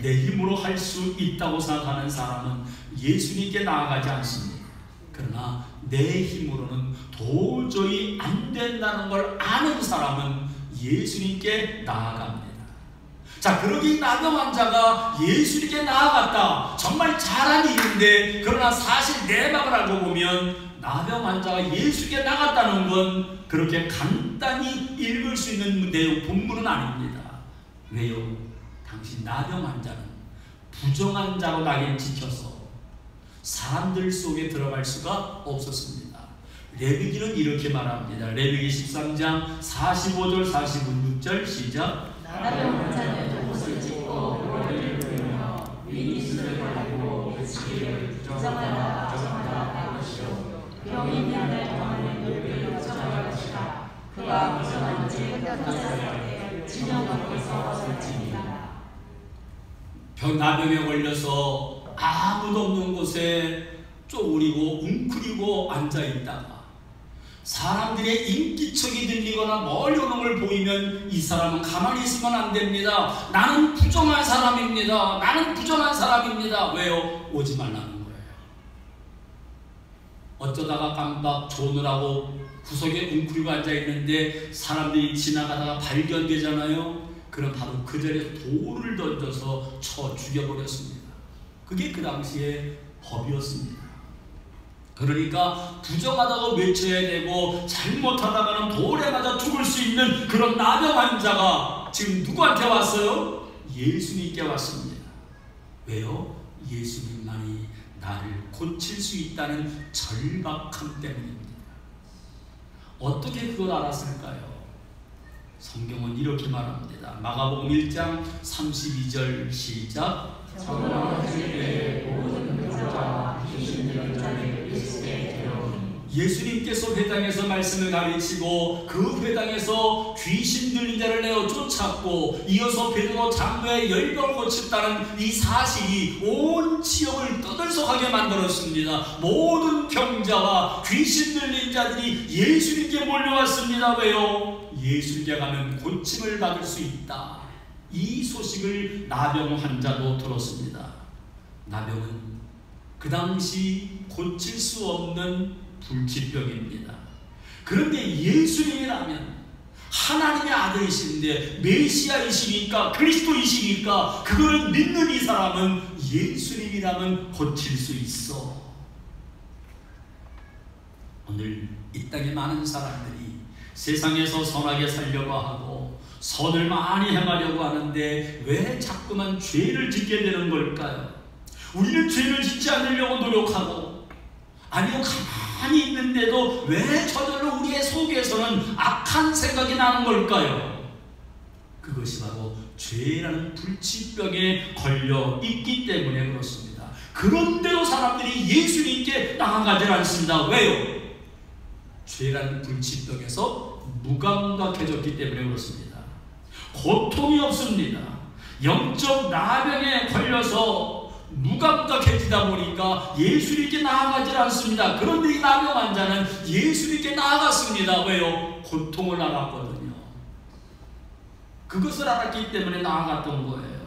내 힘으로 할 수 있다고 생각하는 사람은 예수님께 나아가지 않습니다. 그러나 내 힘으로는 도저히 안 된다는 걸 아는 사람은 예수님께 나아갑니다. 자, 그러기 나병 환자가 예수님께 나아갔다. 정말 잘한 일인데, 그러나 사실 내막을 알고 보면 나병 환자가 예수님께 나갔다는 건 그렇게 간단히 읽을 수 있는 내용, 본문은 아닙니다. 왜요? 당신 나병 환자는 부정한 자로 낙인 찍혀서 사람들 속에 들어갈 수가 없었습니다. 레위기는 이렇게 말합니다. 레위기 13장 45절 46절 시작. 나병 환자는 옷을 찢고 머리를 굴며 윗입술을 가리고 예수를 부정하라 부정하라 할 것이요 병인 양을 동안에 눈을 부정할 것이라. 그가 부정한 죄 끝났을 때 진영 밖에서 설치니라. 나병에 걸려서 아무도 없는 곳에 쪼그리고 웅크리고 앉아있다가 사람들의 인기척이 들리거나 멀리 오는 걸 보이면 이 사람은 가만히 있으면 안 됩니다. 나는 부정한 사람입니다. 나는 부정한 사람입니다. 왜요? 오지 말라는 거예요. 어쩌다가 깜빡 조느라고 구석에 웅크리고 앉아있는데 사람들이 지나가다가 발견되잖아요. 그럼 바로 그 자리에 돌을 던져서 쳐 죽여버렸습니다. 그게 그 당시의 법이었습니다. 그러니까 부정하다고 외쳐야 되고 잘못하다가는 돌에 맞아 죽을 수 있는 그런 나병 환자가 지금 누구한테 왔어요? 예수님께 왔습니다. 왜요? 예수님만이 나를 고칠 수 있다는 절박함 때문입니다. 어떻게 그걸 알았을까요? 성경은 이렇게 말합니다. 마가복음 1장 32절 시작. 저는 주의 모든 병자와 귀신 들린 자를 예수께 데려오니 예수님께서 회당에서 말씀을 가르치고 그 회당에서 귀신 들린 자를 내어 쫓았고 이어서 베드로 장로의 열병을 고쳤다는 이 사실이 온 지역을 떠들썩하게 만들었습니다. 모든 병자와 귀신 들린 자들이 예수님께 몰려왔습니다. 왜요? 예수님께 가면 고침을 받을 수 있다. 이 소식을 나병 환자도 들었습니다. 나병은 그 당시 고칠 수 없는 불치병입니다. 그런데 예수님이라면 하나님의 아들이신데 메시아이시니까 그리스도이시니까 그거를 믿는 이 사람은 예수님이라면 고칠 수 있어. 오늘 이 땅에 많은 사람들이 세상에서 선하게 살려고 하고 선을 많이 행하려고 하는데 왜 자꾸만 죄를 짓게 되는 걸까요? 우리는 죄를 짓지 않으려고 노력하고 아니요 가만히 있는데도 왜 저절로 우리의 속에서는 악한 생각이 나는 걸까요? 그것이 바로 죄라는 불치병에 걸려 있기 때문에 그렇습니다. 그런데도 사람들이 예수님께 나아가지 않습니다. 왜요? 죄라는 불치병에서 무감각해졌기 때문에 그렇습니다. 고통이 없습니다. 영적 나병에 걸려서 무감각해지다 보니까 예수님께 나아가지 않습니다. 그런데 이 나병 환자는 예수님께 나아갔습니다. 왜요? 고통을 알았거든요. 그것을 알았기 때문에 나아갔던 거예요.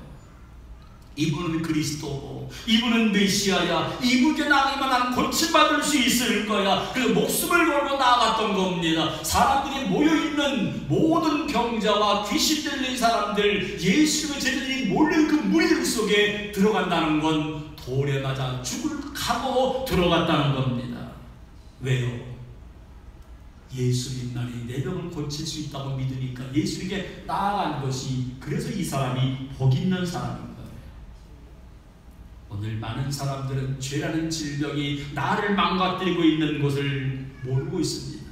이분은 그리스도고 이분은 메시아야. 이분께 나아가면 난 고침받을 수 있을 거야. 그래서 목숨을 걸고 나아갔던 겁니다. 사람들이 모여있는 모든 병자와 귀신 들린 사람들 예수님의 제자들이 몰려 그 무리 속에 들어간다는 건 돌에 맞아 죽을 각오로 들어갔다는 겁니다. 왜요? 예수님만이 내 병을 고칠 수 있다고 믿으니까 예수님께 나아간 것이 그래서 이 사람이 복 있는 사람입니다. 오늘 많은 사람들은 죄라는 질병이 나를 망가뜨리고 있는 것을 모르고 있습니다.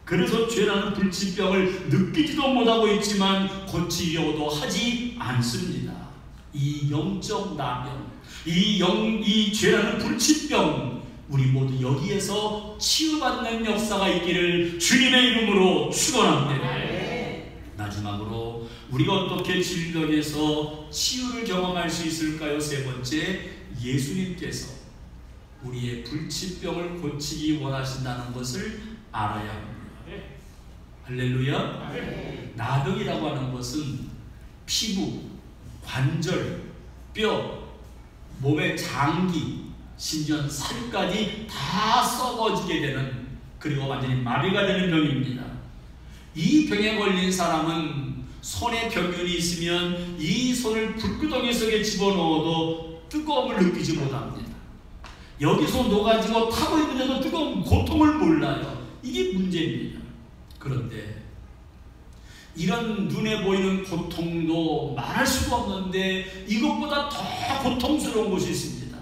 그래서 죄라는 불치병을 느끼지도 못하고 있지만 고치려고도 하지 않습니다. 이 영적 나병, 이 죄라는 불치병, 우리 모두 여기에서 치유받는 역사가 있기를 주님의 이름으로 축원합니다. 마지막으로 우리가 어떻게 질병에서 치유를 경험할 수 있을까요? 세 번째, 예수님께서 우리의 불치병을 고치기 원하신다는 것을 알아야 합니다. 할렐루야. 나병이라고 하는 것은 피부, 관절, 뼈, 몸의 장기, 심지어 살까지 다 썩어지게 되는, 그리고 완전히 마비가 되는 병입니다. 이 병에 걸린 사람은 손에 병균이 있으면 이 손을 불구덩이 속에 집어넣어도 뜨거움을 느끼지 못합니다. 여기서 녹아지고 타고 있는데도 뜨거운 고통을 몰라요. 이게 문제입니다. 그런데 이런 눈에 보이는 고통도 말할 수가 없는데 이것보다 더 고통스러운 것이 있습니다.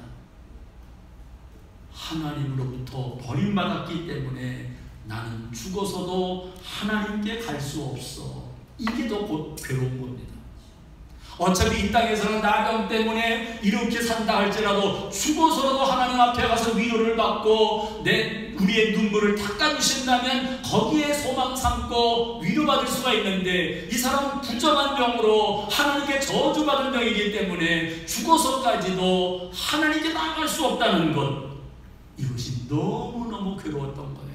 하나님으로부터 버림받았기 때문에 나는 죽어서도 하나님께 갈 수 없어. 이게 더 괴로운 겁니다. 어차피 이 땅에서는 나병 때문에 이렇게 산다 할지라도 죽어서라도 하나님 앞에 가서 위로를 받고 우리의 눈물을 닦아주신다면 거기에 소망 삼고 위로받을 수가 있는데, 이 사람은 부정한 병으로 하나님께 저주받은 병이기 때문에 죽어서까지도 하나님께 나갈 수 없다는 것, 이것이 너무너무 괴로웠던 거예요.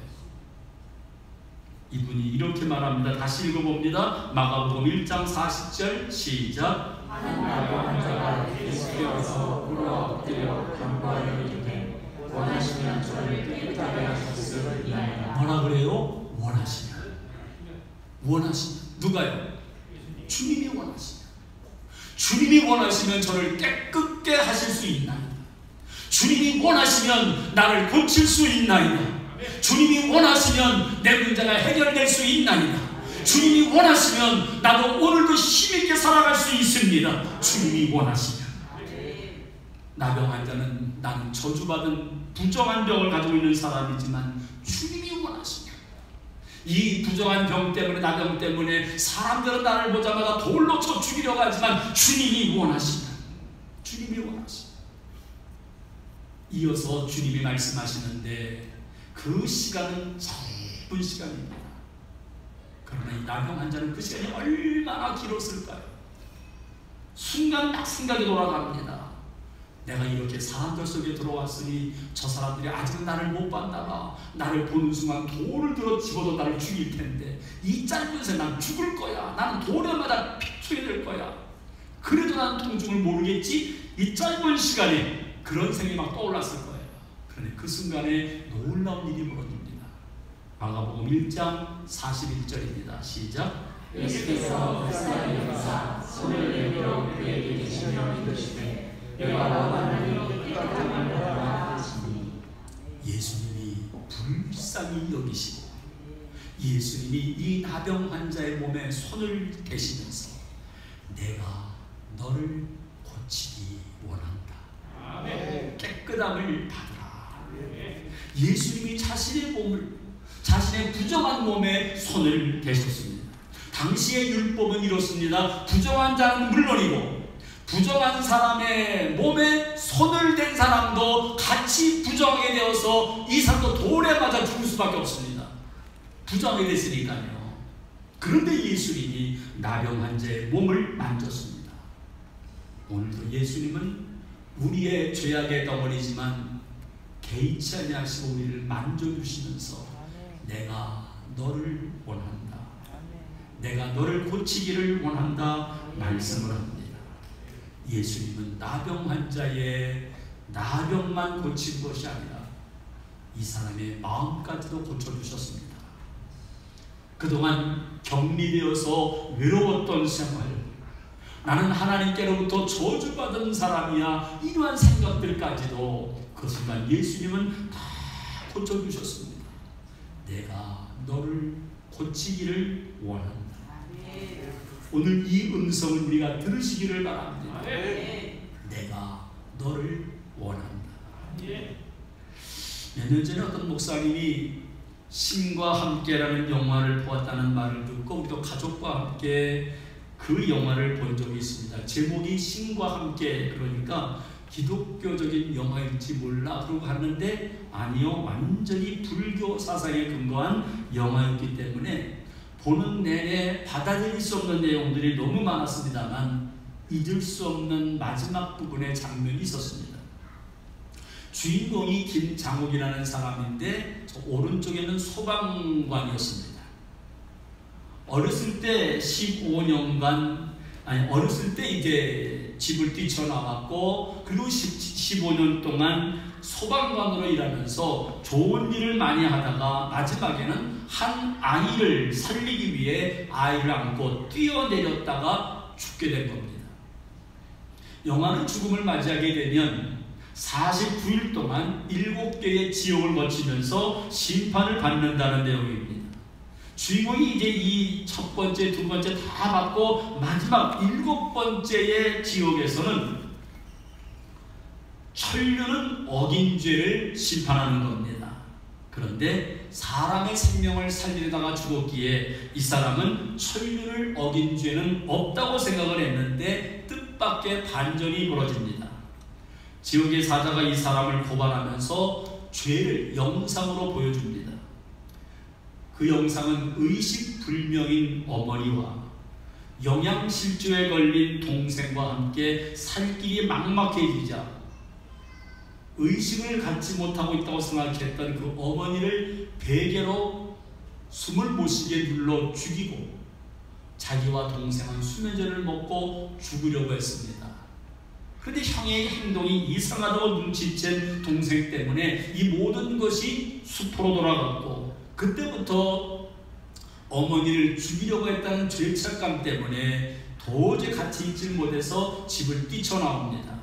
이분이 이렇게 말합니다. 다시 읽어봅니다. 마가복음 1장 40절 시작. 한 나병 환자가 예수께 와서 물어 엎드려 간구하여 이르되 원하시면 저를 깨끗하게 하셨으리이다. 뭐라 그래요? 원하시면. 누가요? 주님이 원하시면, 주님이 원하시면 저를 깨끗게 하실 수 있나이다. 주님이 원하시면 나를 고칠 수 있나이다. 주님이 원하시면 내 문제가 해결될 수 있나이다. 주님이 원하시면 나도 오늘도 힘있게 살아갈 수 있습니다. 주님이 원하시면. 나병 환자는 나는 저주받은 부정한 병을 가지고 있는 사람이지만 주님이 원하시면, 이 부정한 병 때문에, 나병 때문에 사람들은 나를 보자마자 돌로 쳐 죽이려고 하지만 주님이 원하시면, 주님이 원하시면. 이어서 주님이 말씀하시는데 그 시간은 짧은 시간입니다. 그러나 이 나병 환자는 그 시간이 얼마나 길었을까요? 순간 딱 생각이 돌아갑니다. 내가 이렇게 사람들 속에 들어왔으니 저 사람들이 아직 나를 못 봤나 봐. 나를 보는 순간 돌을 들어 집어도 나를 죽일 텐데 이 짧은 시간 난 죽을 거야. 나는 돌에 맞아 피투게 될 거야. 그래도 나는 통증을 모르겠지? 이 짧은 시간에 그런 생각이 막 떠올랐을 거예요. 그런데 그 순간에 놀라운 일이 벌어집니다. 마가복음 1장 41절입니다. 시작. 예수께서 불쌍히 여기사 손을 내밀어 그에게 계시며 이르시되 내가 원하니 깨끗함을 받아라 하시니. 예수님이 불쌍히 여기시고 예수님이 이 나병 환자의 몸에 손을 대시면서 내가 너를 고치기 원한다. 아멘. 깨끗함을 받으라. 아멘. 예수님이 자신의 몸을, 자신의 부정한 몸에 손을 대셨습니다. 당시의 율법은 이렇습니다. 부정한 자는 물론이고 부정한 사람의 몸에 손을 댄 사람도 같이 부정하게 되어서 이 사람도 돌에 맞아 죽을 수밖에 없습니다. 부정하게 됐으니까요. 그런데 예수님이 나병 환자의 몸을 만졌습니다. 오늘도 예수님은 우리의 죄악의 덩어리지만 개의치 아니하시고 우리를 만져주시면서 내가 너를 원한다. 내가 너를 고치기를 원한다 말씀을 합니다. 예수님은 나병 환자의 나병만 고친 것이 아니라 이 사람의 마음까지도 고쳐주셨습니다. 그동안 격리되어서 외로웠던 생활, 나는 하나님께로부터 저주받은 사람이야, 이러한 생각들까지도 그 순간 예수님은 다 고쳐주셨습니다. 내가 너를 고치기를 원한다. 오늘 이 음성을 우리가 들으시기를 바랍니다. 내가 너를 원한다. 몇 년 전에 어떤 목사님이 신과 함께라는 영화를 보았다는 말을 듣고 우리도 가족과 함께 그 영화를 본 적이 있습니다. 제목이 신과 함께, 그러니까 기독교적인 영화일지 몰라 그러고 갔는데 아니요, 완전히 불교 사상에 근거한 영화였기 때문에 보는 내내 받아들일 수 없는 내용들이 너무 많았습니다만 잊을 수 없는 마지막 부분의 장면이 있었습니다. 주인공이 김장욱이라는 사람인데 저 오른쪽에는 소방관이었습니다. 어렸을 때 15년간, 어렸을 때 이제 집을 뛰쳐나왔고 그리고 15년 동안 소방관으로 일하면서 좋은 일을 많이 하다가 마지막에는 한 아이를 살리기 위해 아이를 안고 뛰어내렸다가 죽게 된 겁니다. 영화는 죽음을 맞이하게 되면 49일 동안 7개의 지옥을 거치면서 심판을 받는다는 내용입니다. 주인공이 이제 이 첫 번째, 두 번째 다 받고 마지막 7번째의 지옥에서는 천륜은 어긴 죄를 심판하는 겁니다. 그런데 사람의 생명을 살리려다가 죽었기에 이 사람은 천륜을 어긴 죄는 없다고 생각을 했는데 뜻밖의 반전이 벌어집니다. 지옥의 사자가 이 사람을 고발하면서 죄를 영상으로 보여줍니다. 그 영상은 의식불명인 어머니와 영양실조에 걸린 동생과 함께 살 길이 막막해지자 의식을 갖지 못하고 있다고 생각했던 그 어머니를 베개로 숨을 못 쉬게 눌러 죽이고 자기와 동생은 수면제를 먹고 죽으려고 했습니다. 그런데 형의 행동이 이상하다고 눈치챈 동생 때문에 이 모든 것이 수포로 돌아갔고 그때부터 어머니를 죽이려고 했다는 죄책감 때문에 도저히 같이 있지 못해서 집을 뛰쳐나옵니다.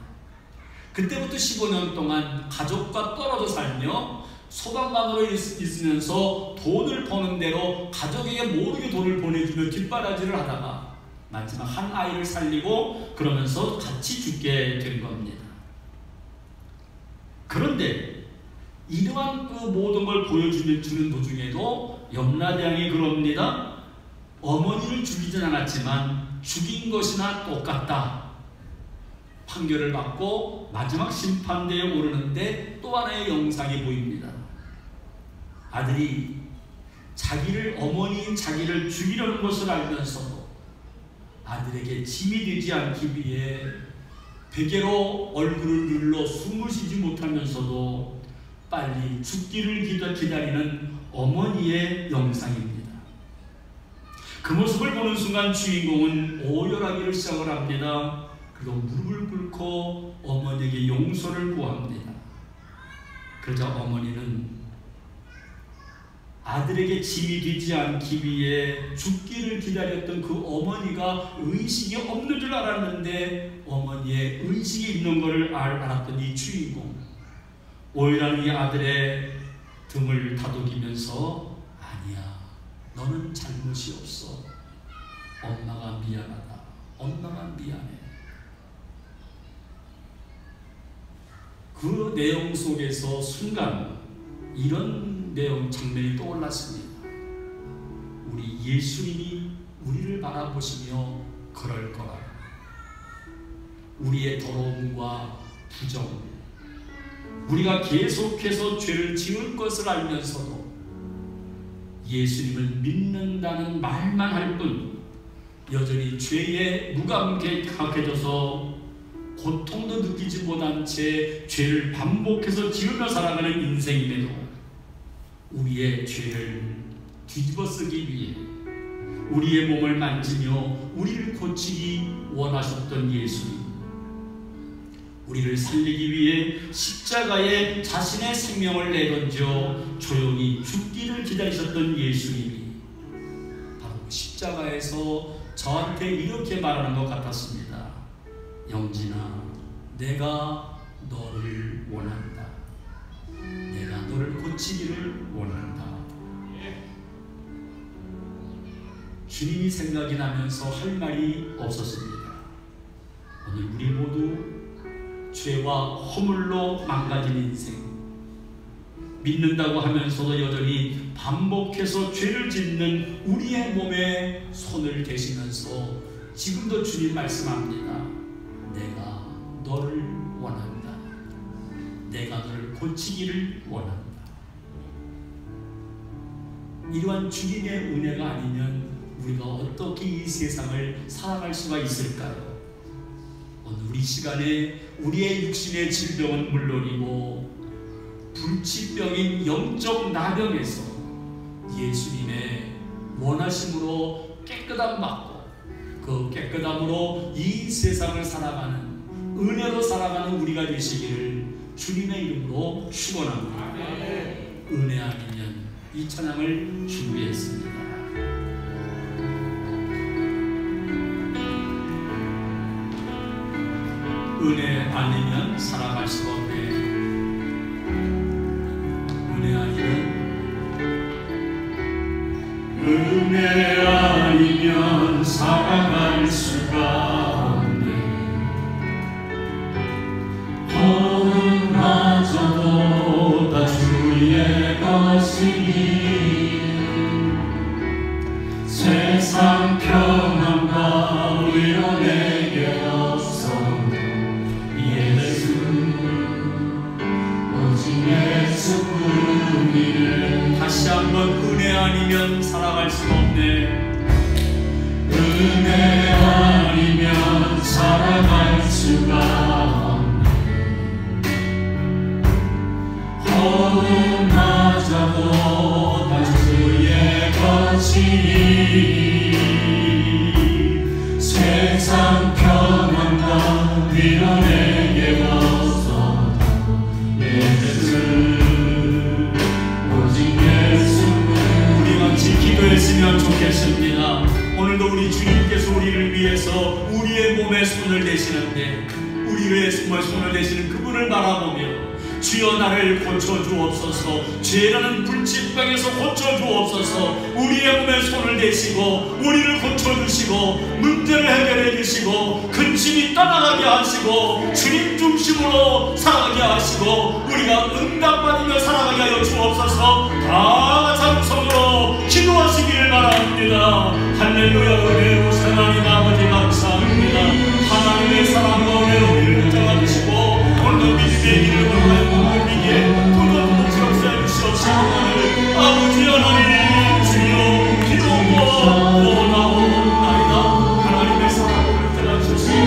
그때부터 15년 동안 가족과 떨어져 살며 소방관으로 있으면서 돈을 버는 대로 가족에게 모르게 돈을 보내주며 뒷바라지를 하다가 마지막 한 아이를 살리고 그러면서 같이 죽게 된 겁니다. 그런데 이러한 그 모든 걸 보여주는 도중에도 염라대왕이 그럽니다. 어머니를 죽이진 않았지만 죽인 것이나 똑같다. 판결을 받고 마지막 심판대에 오르는데 또 하나의 영상이 보입니다. 아들이 어머니인 자기를 죽이려는 것을 알면서도 아들에게 짐이 되지 않기 위해 베개로 얼굴을 눌러 숨을 쉬지 못하면서도 빨리 죽기를 기다리는 어머니의 영상입니다. 그 모습을 보는 순간 주인공은 오열하기를 시작을 합니다. 그리고 무릎을 꿇고 어머니에게 용서를 구합니다. 그러자 어머니는 아들에게 짐이 되지 않기 위해 죽기를 기다렸던 그 어머니가 의식이 없는 줄 알았는데 어머니의 의식이 있는 것을 알았던 이 주인공, 오열하는 이 아들의 등을 다독이면서 아니야, 너는 잘못이 없어. 엄마가 미안하다. 엄마가 미안해. 그 내용 속에서 순간 이런 내용 장면이 떠올랐습니다. 우리 예수님이 우리를 바라보시며 그럴 거라. 우리의 더러움과 부정, 우리가 계속해서 죄를 지을 것을 알면서도 예수님을 믿는다는 말만 할 뿐 여전히 죄에 무감각해져서 고통도 느끼지 못한 채 죄를 반복해서 지으며 살아가는 인생임에도 우리의 죄를 뒤집어 쓰기 위해 우리의 몸을 만지며 우리를 고치기 원하셨던 예수님, 우리를 살리기 위해 십자가에 자신의 생명을 내던져 조용히 죽기를 기다리셨던 예수님이 바로 십자가에서 저한테 이렇게 말하는 것 같았습니다. 영진아, 내가 너를 원한다. 내가 너를 고치기를 원한다. 주님이 생각이 나면서 할 말이 없었습니다. 오늘 우리 모두 죄와 허물로 망가진 인생, 믿는다고 하면서도 여전히 반복해서 죄를 짓는 우리의 몸에 손을 대시면서 지금도 주님 말씀합니다. 내가 너를 원한다. 내가 너를 고치기를 원한다. 이러한 주님의 은혜가 아니면 우리가 어떻게 이 세상을 살아갈 수가 있을까요? 오늘 우리 시간에 우리의 육신의 질병은 물론이고 불치병인 영적 나병에서 예수님의 원하심으로 깨끗함 받고 그 깨끗함으로 이 세상을 살아가는, 은혜로 살아가는 우리가 되시기를 주님의 이름으로 축원합니다. 은혜 아니면 이 찬양을 준비했습니다. 은혜 아니면 살아갈 수가 없네. 은혜 아니면 살아갈 수가 없네. 허운마저도 다 주의 것이니 세상 평안과 위로 내게 없어도 예수, 오직 예수뿐이네. 다시 한번 은혜 아니면 살아갈 수 없네. 은혜 아니면 살아갈 수가 없네. 허운마저도 다 주의 것이니 세상 평안과 위로 내게 없어도 예수, 오직 예수뿐. 우리 같이 기도했습니다. 있으면 좋겠습니다. 오늘도 우리 주님께서 우리를 위해서 우리의 몸에 손을 대시는데 우리의 손을 대시는 그분을 바라보며 주여 나를 고쳐주옵소서, 죄라는 불치병에서 고쳐주옵소서, 우리의 몸에 손을 대시고 우리를 고쳐주시고 문제를 해결해 주시고 근심이 떠나가게 하시고 주님 중심으로 살아가게 하시고 우리가 응답받으며 살아가게 하여 주옵소서. 다 같이 함성으로 기도하시기를 바랍니다. 할렐루야. 은혜로 하나님 아버지 감사합니다. 하나님의 사랑과 은혜로 우리를 붙잡아주시고 오늘도 믿음의 길을 걸어가는 우리에게 도전도 역사해 주시옵시고 아버지 하나님 주여 기도와 원하옵나이다. 하나님의 사랑을 붙잡아주시고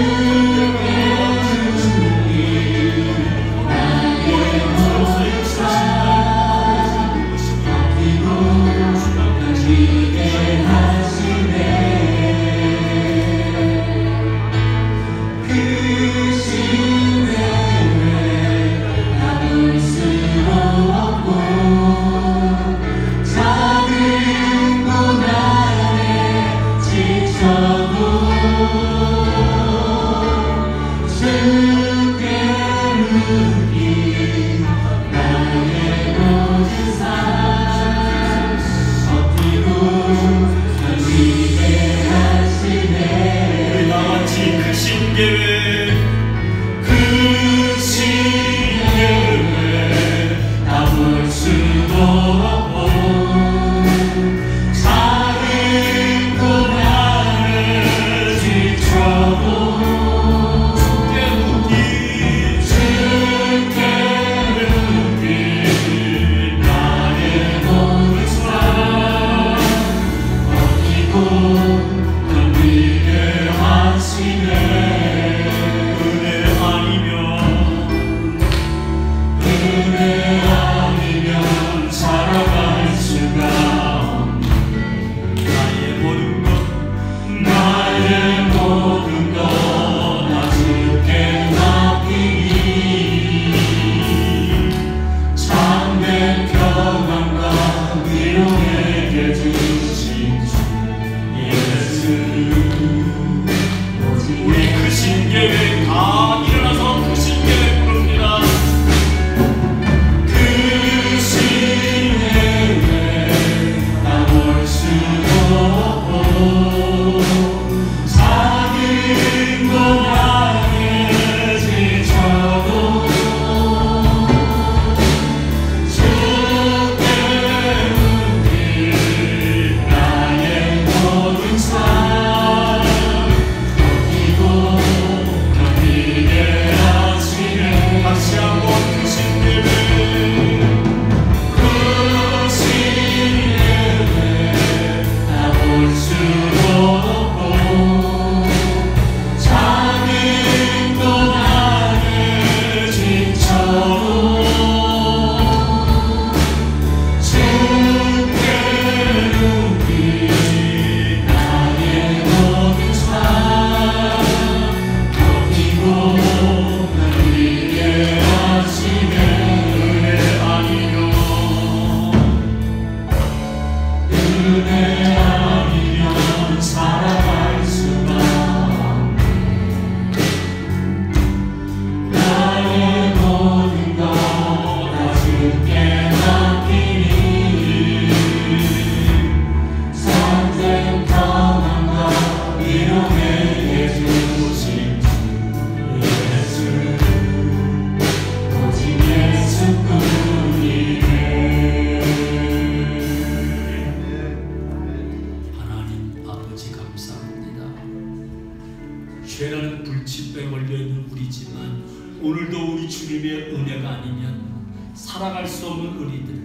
죄라는 불치병에 걸려있는 우리지만 오늘도 우리 주님의 은혜가 아니면 살아갈 수 없는 우리들,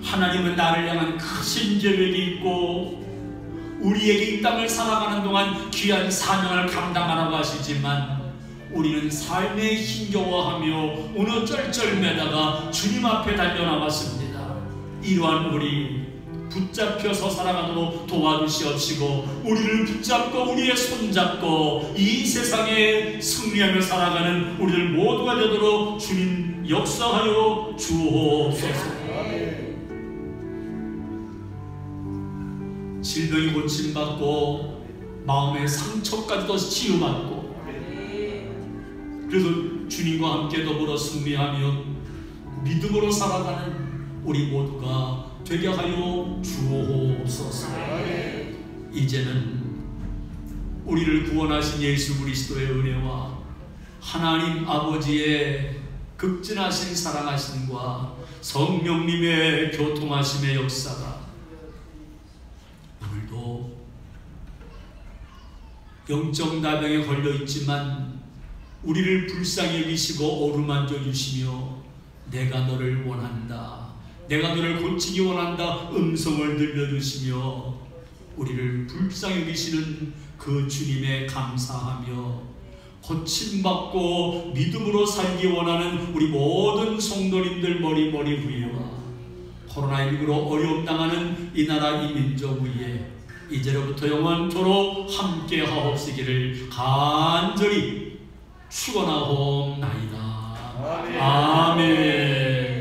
하나님은 나를 향한 크신 계획이 있고 우리에게 이 땅을 살아가는 동안 귀한 사명을 감당하라고 하시지만 우리는 삶에 힘겨워하며 어느 쩔쩔매다가 주님 앞에 달려나왔습니다. 이러한 우리 붙잡혀서 살아가도록 도와주시옵시고 우리를 붙잡고 우리의 손잡고 이 세상에 승리하며 살아가는 우리들 모두가 되도록 주님 역사하여 주옵소서. 질병이 고침받고 마음의 상처까지도 치유받고 그래서 주님과 함께 더불어 승리하며 믿음으로 살아가는 우리 모두가 되게 하여 주옵소서. 이제는 우리를 구원하신 예수 그리스도의 은혜와 하나님 아버지의 극진하신 사랑하심과 성령님의 교통하심의 역사가 오늘도 영적 나병에 걸려있지만 우리를 불쌍히 여기시고 어루만져 주시며 내가 너를 원한다, 내가 너를 고치기 원한다 음성을 들려주시며 우리를 불쌍히 여기시는 그 주님에 감사하며 고침받고 믿음으로 살기 원하는 우리 모든 성도님들 머리 위에와 코로나19로 어려움 당하는 이 나라 이 민족 위에 이제로부터 영원토록 함께 하옵시기를 간절히 축원하옵나이다. 아멘.